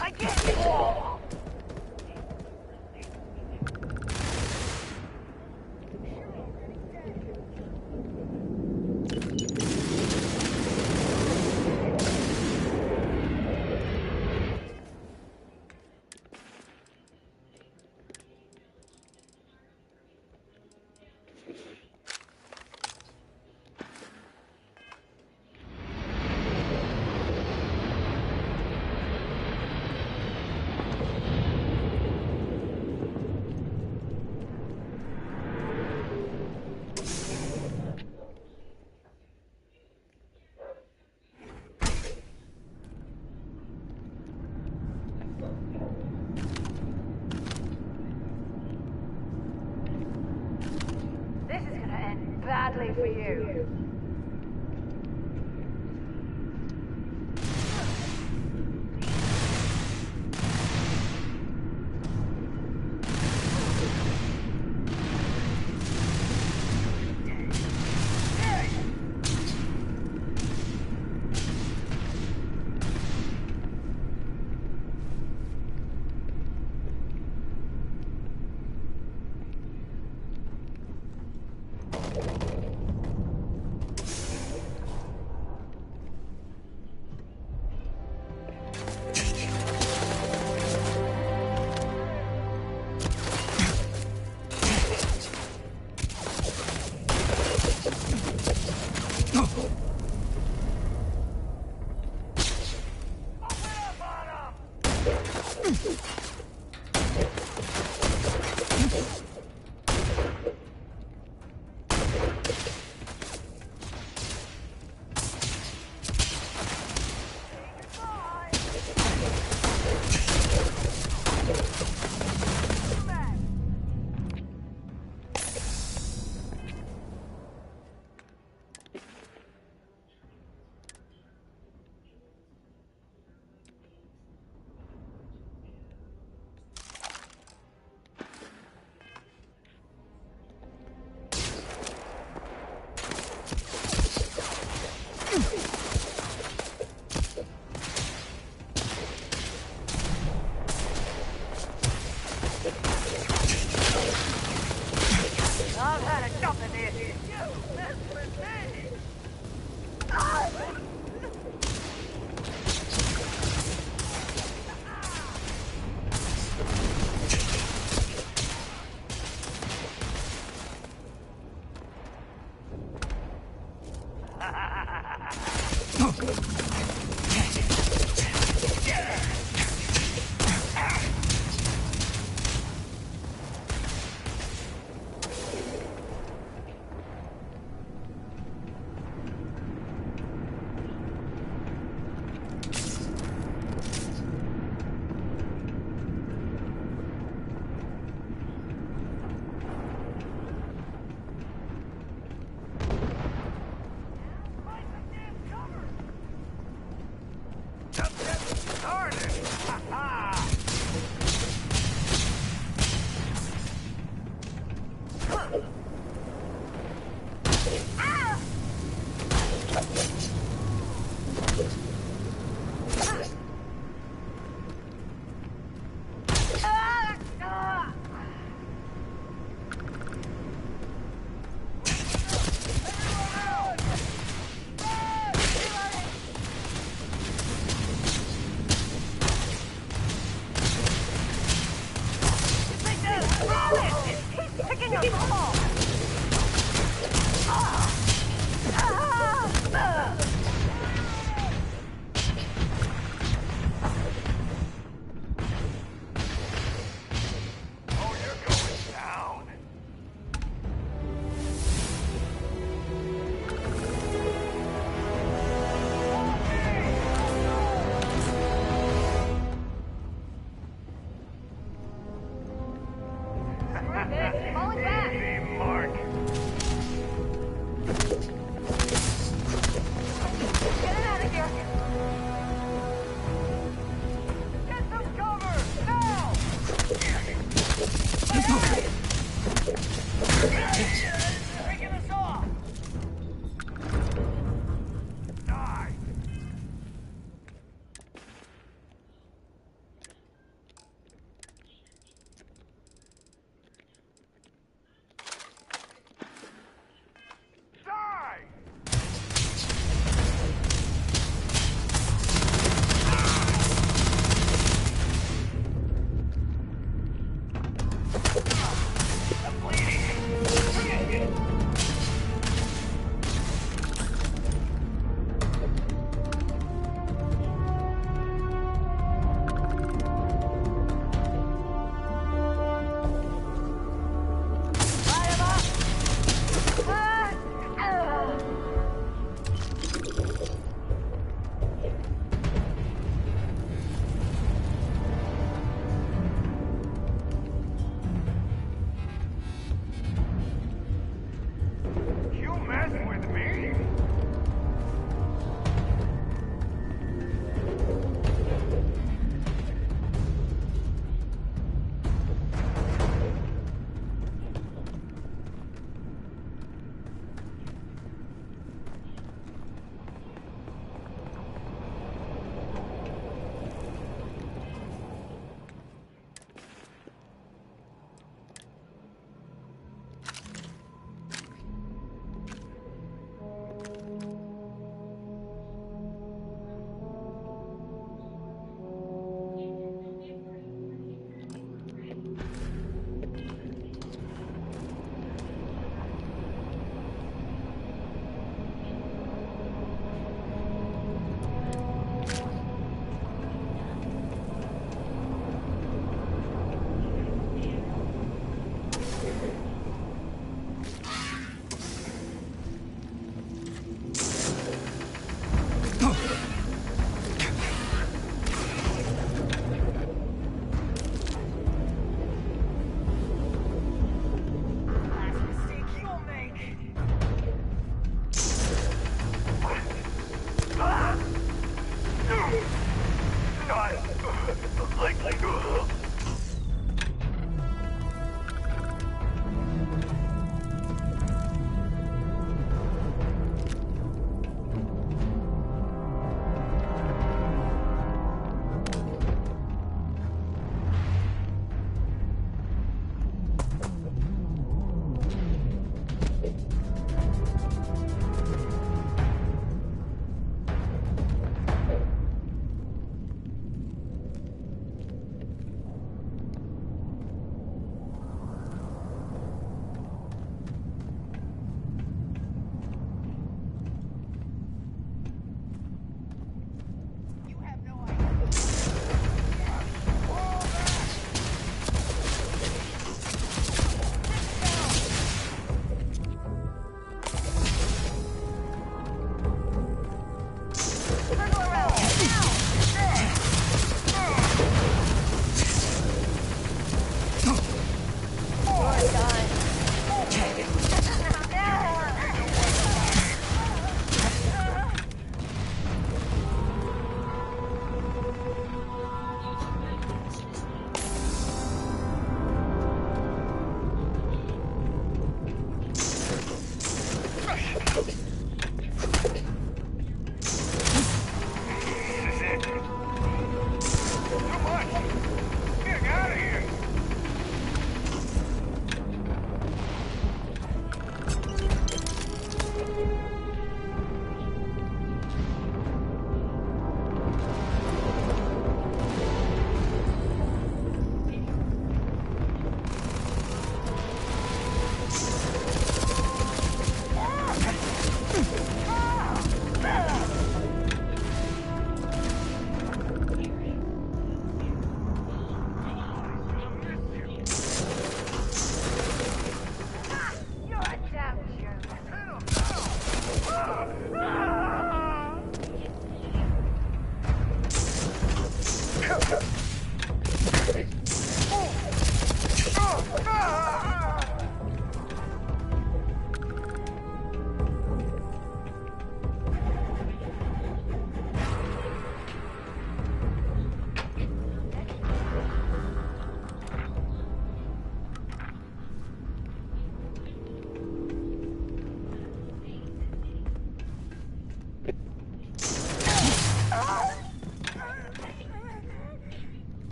I get it! This is gonna end badly for you.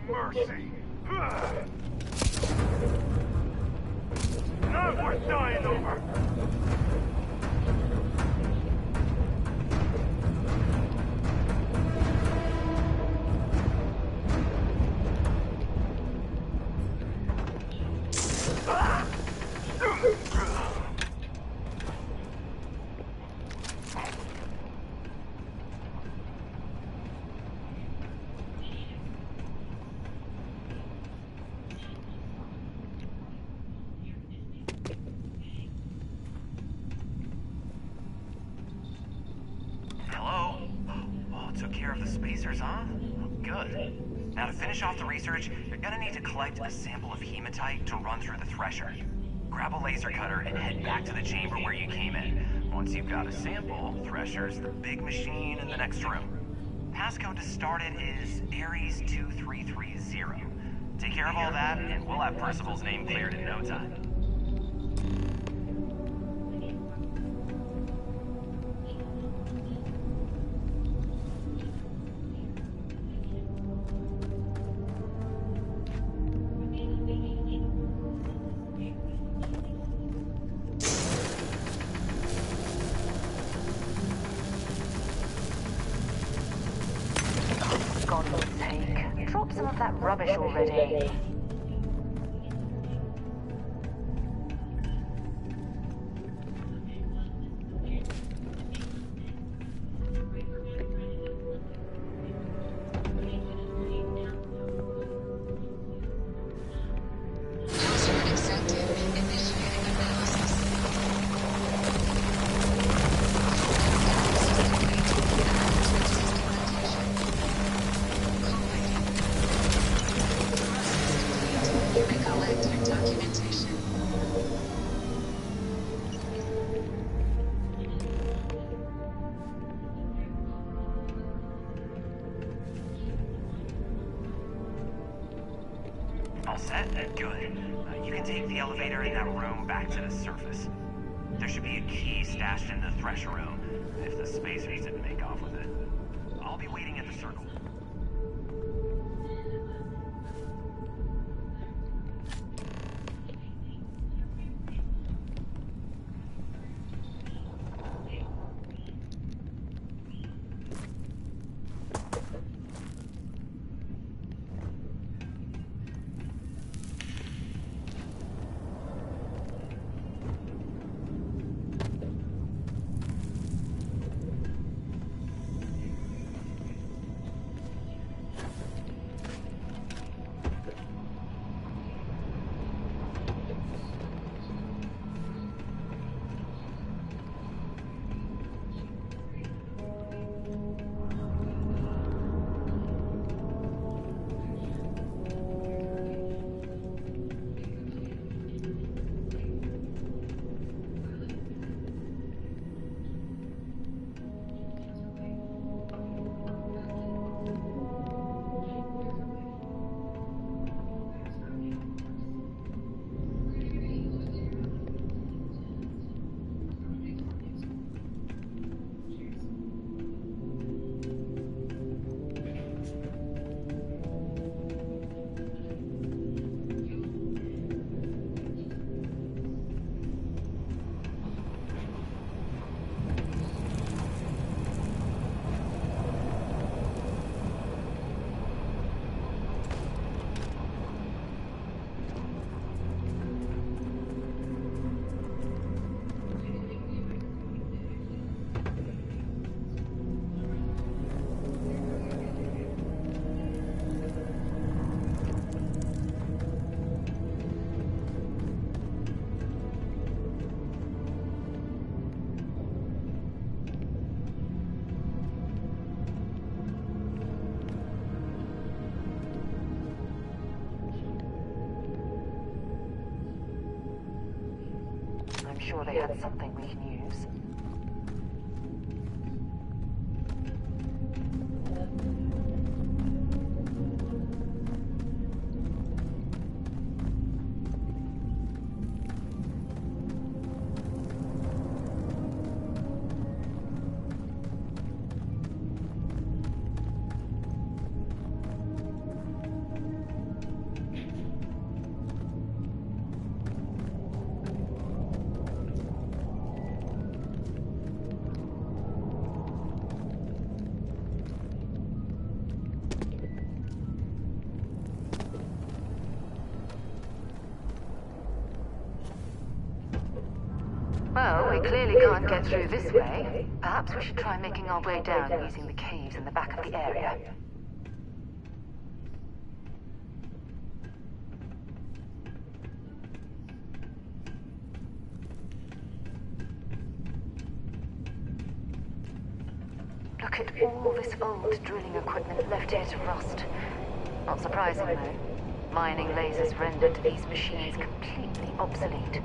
Mercy. Not worth dying over. Now, to finish off the research, you're gonna need to collect a sample of hematite to run through the thresher. Grab a laser cutter and head back to the chamber where you came in. Once you've got a sample, thresher's the big machine in the next room. Passcode to start it is Ares 2330. Take care of all that, and we'll have Percival's name cleared in no time. Drop some of that rubbish already. All set? Good. You can take the elevator in that room back to the surface. There should be a key stashed in the thresher room, if the spacers didn't make off with it. I'll be waiting at the circle. sure they had something we can use. Well, we clearly can't get through this way. Perhaps we should try making our way down using the caves in the back of the area. Look at all this old drilling equipment left here to rust. Not surprising, though. Mining lasers rendered these machines completely obsolete.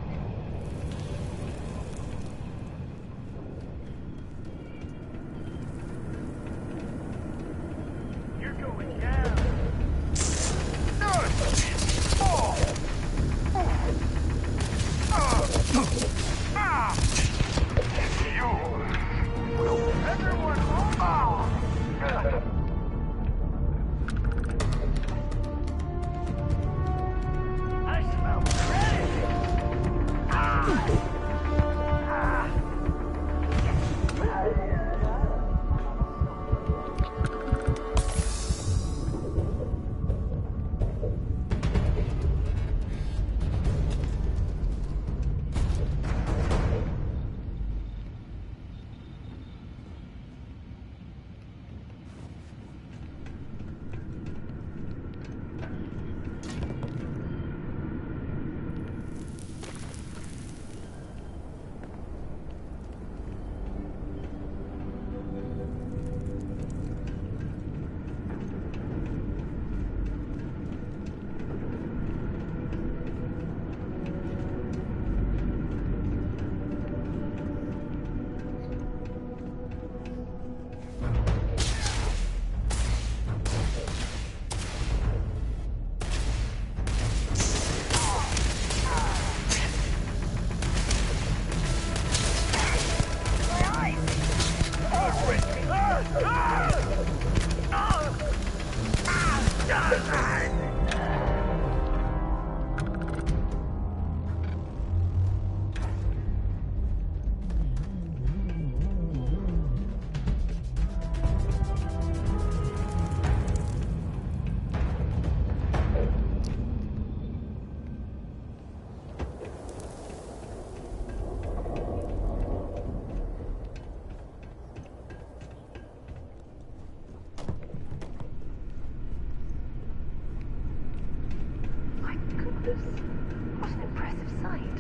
What an impressive sight.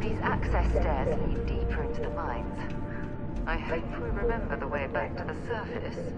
These access stairs lead deeper into the mines. I hope we remember the way back to the surface.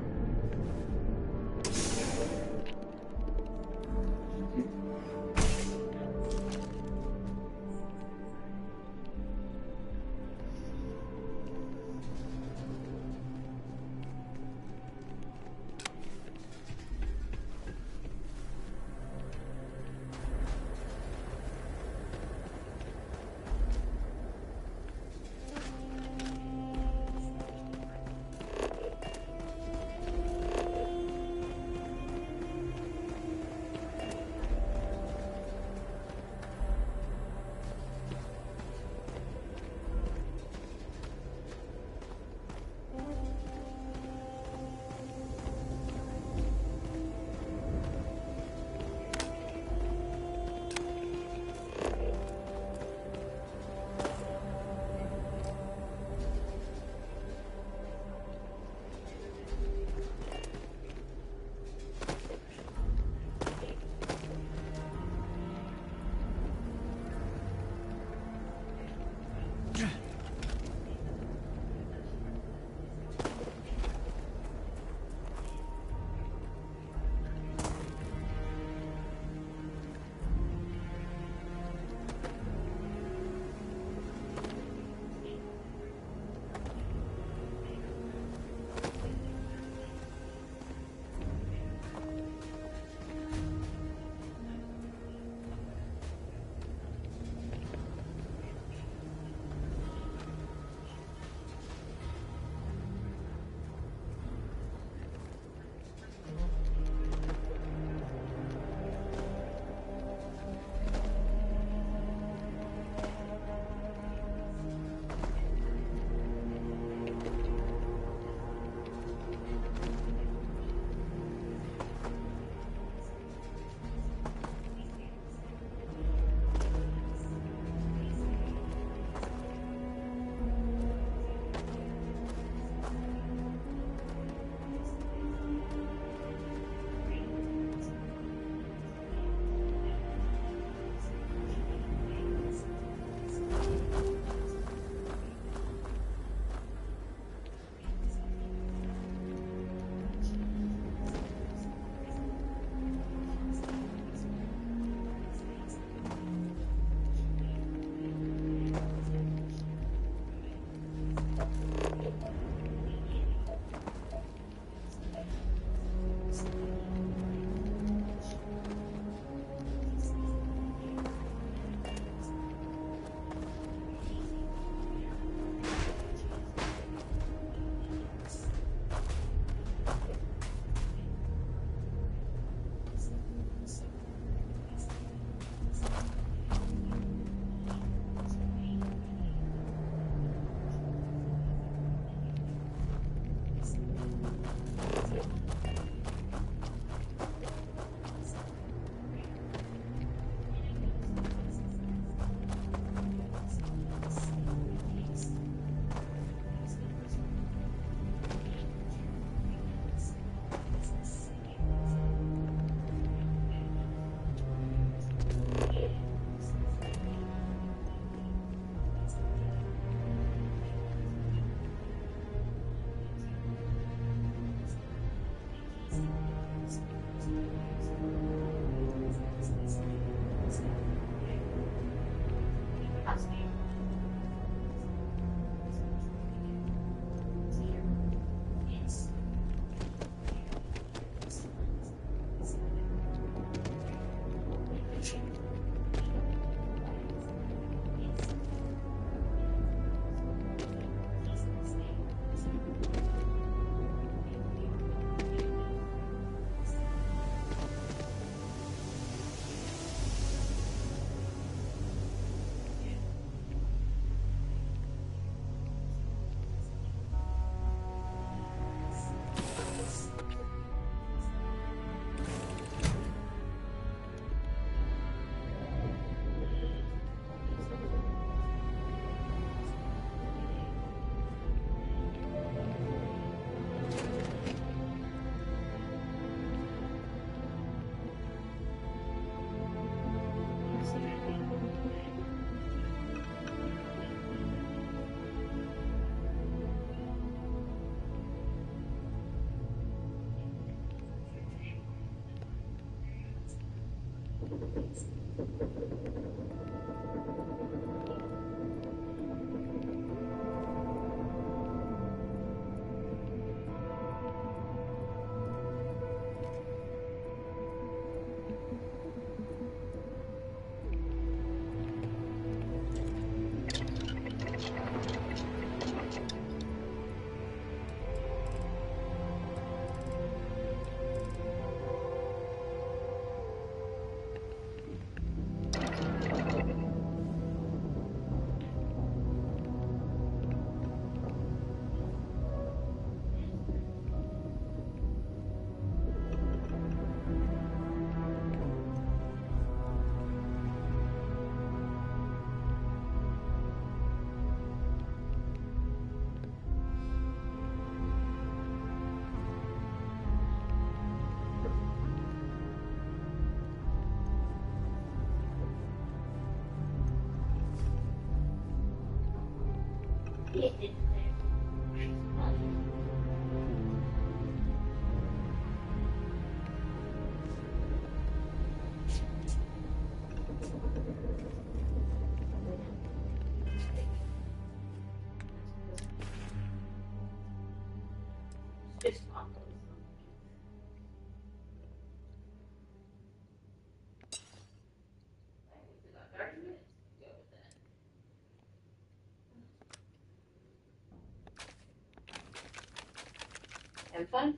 Have fun?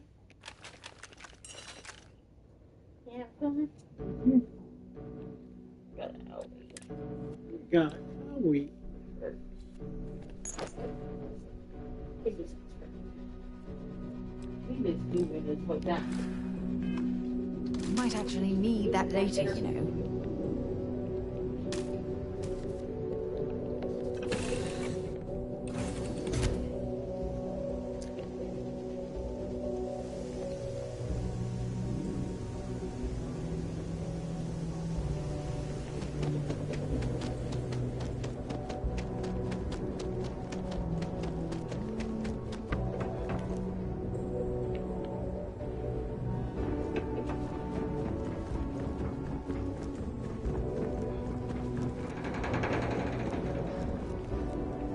Yeah, have fun? God, we. Might actually need that later, you know.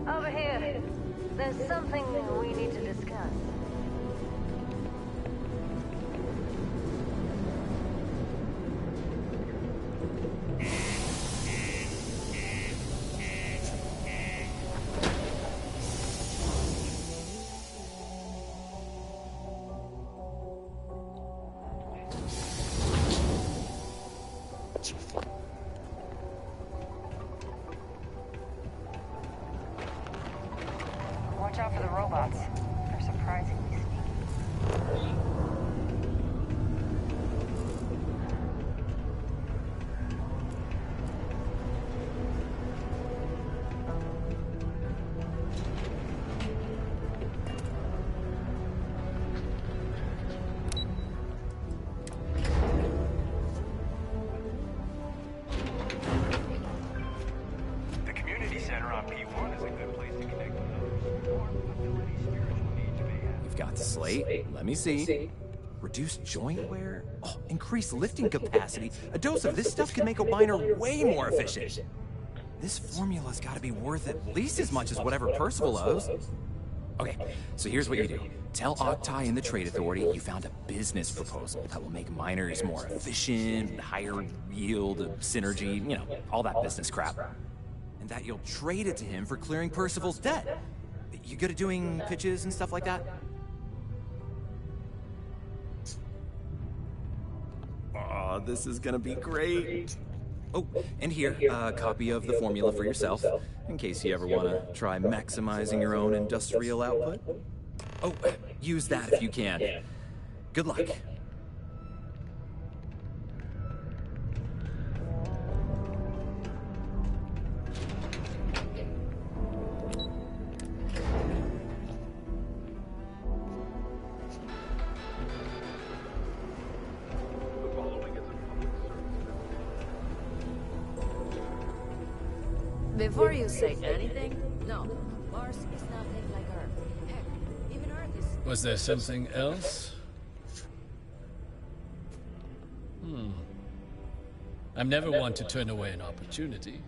Over here. There's something we need to discuss. Watch out for the robots. They're surprisingly sneaky. The community center on P1 is a good place to connect with others. Or facility spiritual needs may have. You've got the slate. Let me see. Reduced joint wear? Oh, increased lifting capacity. A dose of this stuff can make a miner way more efficient. This formula's got to be worth at least as much as whatever Percival owes. Okay, so here's what you do. Tell Octai and the Trade Authority you found a business proposal that will make miners more efficient, higher yield, synergy, you know, all that business crap. And that you'll trade it to him for clearing Percival's debt. You good at doing pitches and stuff like that? Oh, this is gonna be great. Oh, and here, a copy of the formula for yourself, in case you ever want to try maximizing your own industrial output. Oh, use that if you can. Good luck. Before you say anything, no. Mars is nothing like Earth. Heck, even Earth is... Was there something else? I'm never one to turn away an opportunity.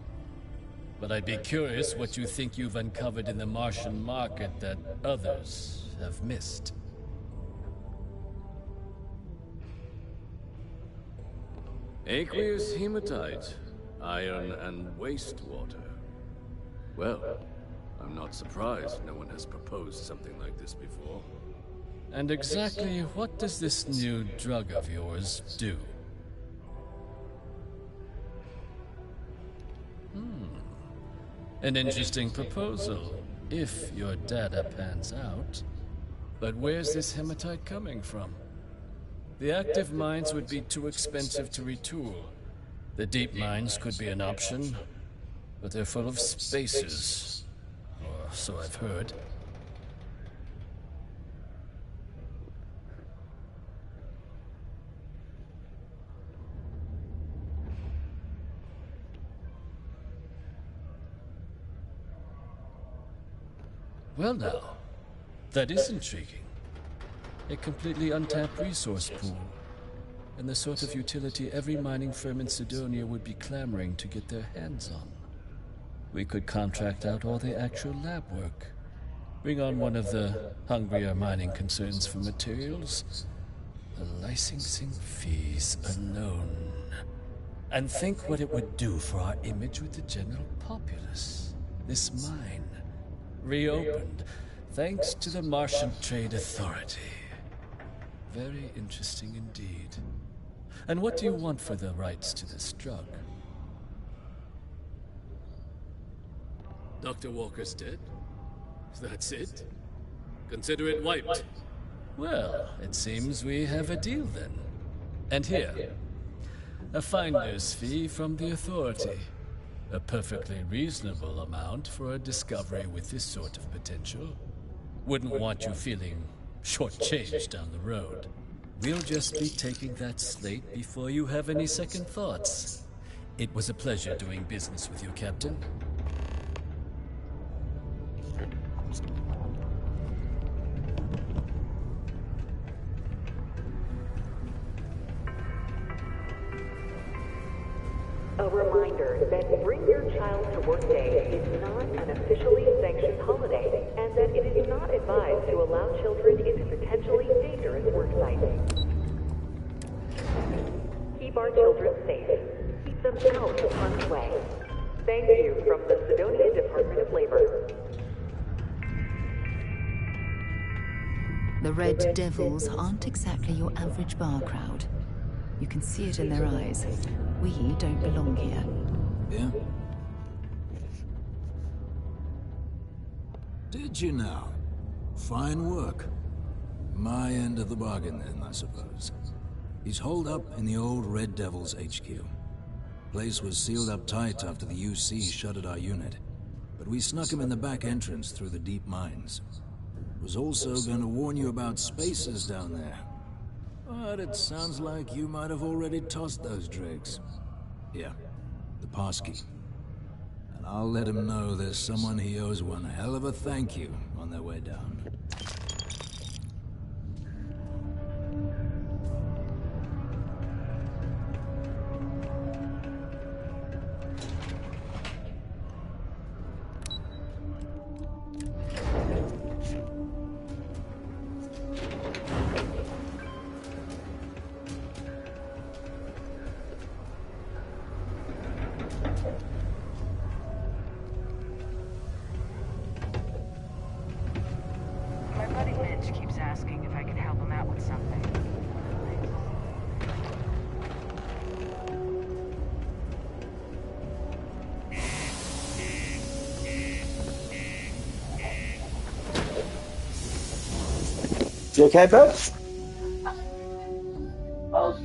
But I'd be curious what you think you've uncovered in the Martian market that others have missed. Aqueous hematite, iron and wastewater. Well, I'm not surprised no one has proposed something like this before. And exactly what does this new drug of yours do? An interesting proposal, if your data pans out. But where's this hematite coming from? The active mines would be too expensive to retool. The deep mines could be an option, but they're full of spacers. Or so I've heard. Well now, that is intriguing. A completely untapped resource pool, and the sort of utility every mining firm in Sidonia would be clamoring to get their hands on. We could contract out all the actual lab work, bring on one of the hungrier mining concerns for materials, the licensing fees alone. And think what it would do for our image with the general populace. This mine, reopened, thanks to the Martian Trade Authority. Very interesting indeed. And what do you want for the rights to this drug? Dr. Walker's dead? That's it? Consider it wiped. Well, it seems we have a deal then. And here, a finder's fee from the Authority. A perfectly reasonable amount for a discovery with this sort of potential. Wouldn't want you feeling shortchanged down the road. We'll just be taking that slate before you have any second thoughts. It was a pleasure doing business with you, Captain. A reminder that Bring Your Child to Work Day is not an officially sanctioned holiday, and that it is not advised to allow children into potentially dangerous work sites. Keep our children safe. Keep them out of harm's way. Thank you from the Sidonia Department of Labor. The Red Devils aren't exactly your average bar crowd. You can see it in their eyes. We don't belong here. Yeah? Did you now? Fine work. My end of the bargain then, I suppose. He's holed up in the old Red Devils HQ. Place was sealed up tight after the UC shuttered our unit. But we snuck him in the back entrance through the deep mines. Was also going to warn you about spacers down there. But it sounds like you might have already tossed those dregs. Yeah, the passkey. And I'll let him know there's someone he owes one hell of a thank you on their way down. My buddy Mitch keeps asking if I can help him out with something. You okay, bud? Oh.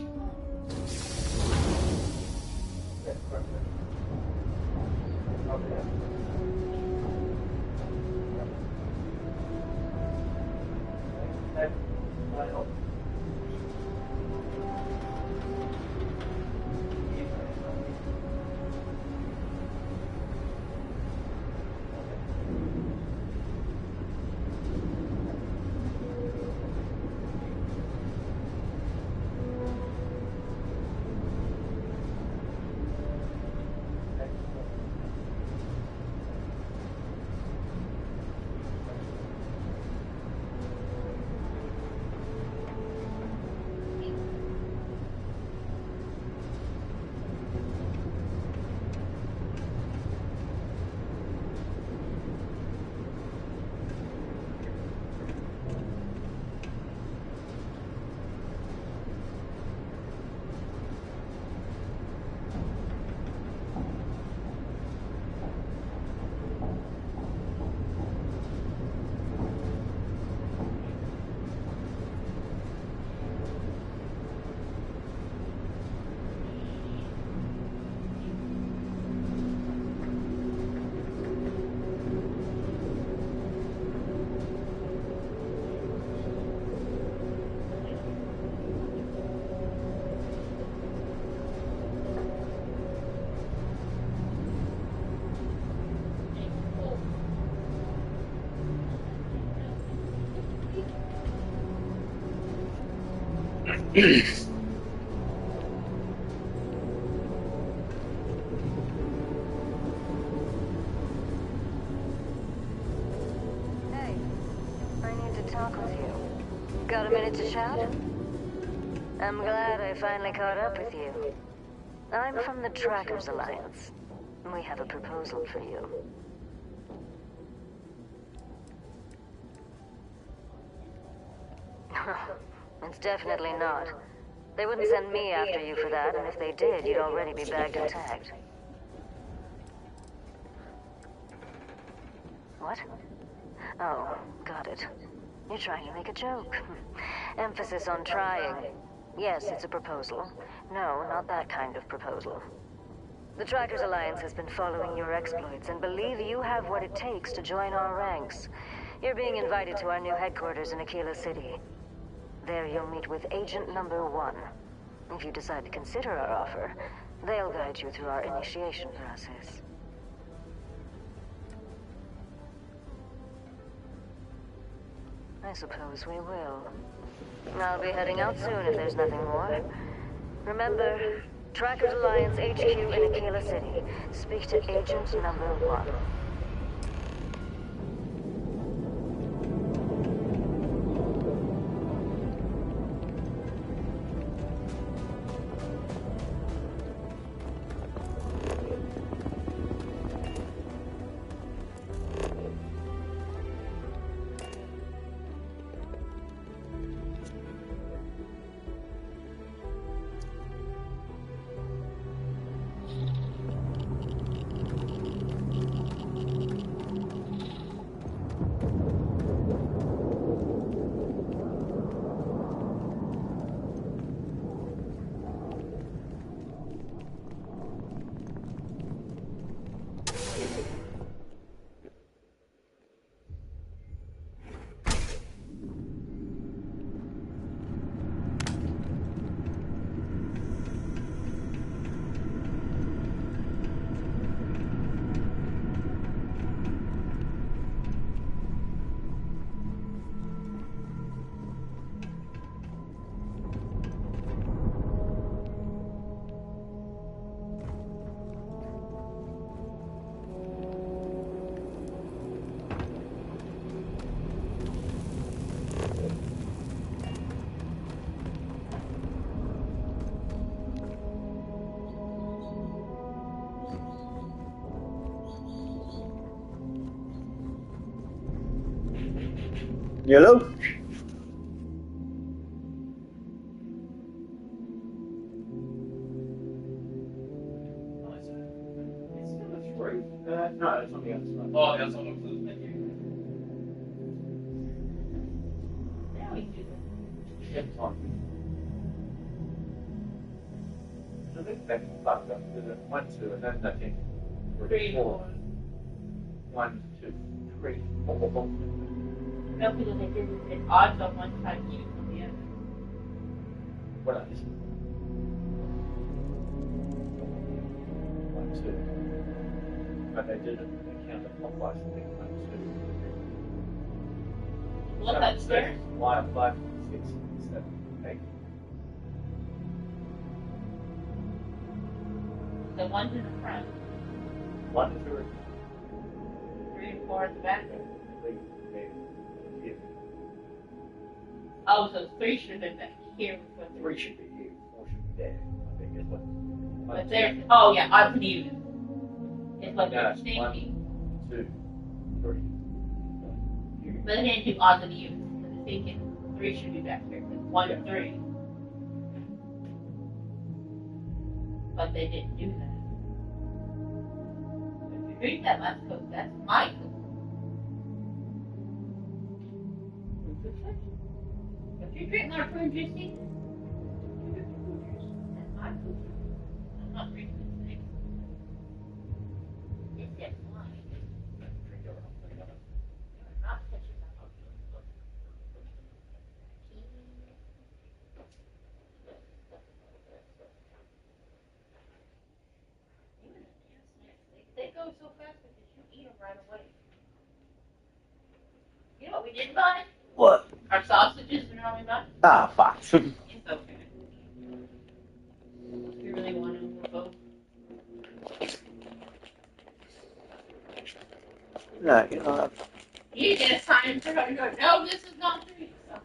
I need to talk with you. Got a minute to chat? I'm glad I finally caught up with you. I'm from the Trackers Alliance. We have a proposal for you. It's definitely not. They wouldn't send me after you for that, and if they did, you'd already be bagged and tagged. What? Oh, got it. You're trying to make a joke. Emphasis on trying. Yes, it's a proposal. No, not that kind of proposal. The Trackers Alliance has been following your exploits and believe you have what it takes to join our ranks. You're being invited to our new headquarters in Aquila City. There you'll meet with Agent Number 1. If you decide to consider our offer, they'll guide you through our initiation process. I suppose we will. I'll be heading out soon if there's nothing more. Remember, Trackers Alliance HQ in Aquila City. Speak to Agent Number 1. Hello? No, it's on the other side. Oh, that's on the other side. Now we can do that. Yeah, it's on. So this thing fucked up. There's a 1, 2, and then I think 3, 4. 1, 2, 3, 4. No, because they did it odds on one side, even on the other. What else? 1, 2. But they did it. They counted clockwise. I think 1, 2. Look upstairs. 5, 5, 6, 7, 8. The one's in the front. 1, 2, 3 and 4 at the back. 3, 8, here. Oh, so 3 should have been back here. 3 should be here. 4 should be there. I think it's what. But there's, oh yeah, odds and evens. It's what No, they're it's thinking. 1, 2, 3. But they didn't do odds and evens. Because they're thinking 3 should be back here. 1 and 3. But they didn't do that. If you read that last code, that's my code. If you're drinking our food juicy, that's my food. I'm not drinking this thing. It's just mine. Not touching my food. They go so fast because you eat them right away. You know what we didn't buy? What? Our sausages and all we buy? Ah, fuck. It's okay. Yeah, you know. You get time for her to go, no, this is not for you. So.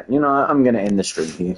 You know, I'm gonna end the stream here.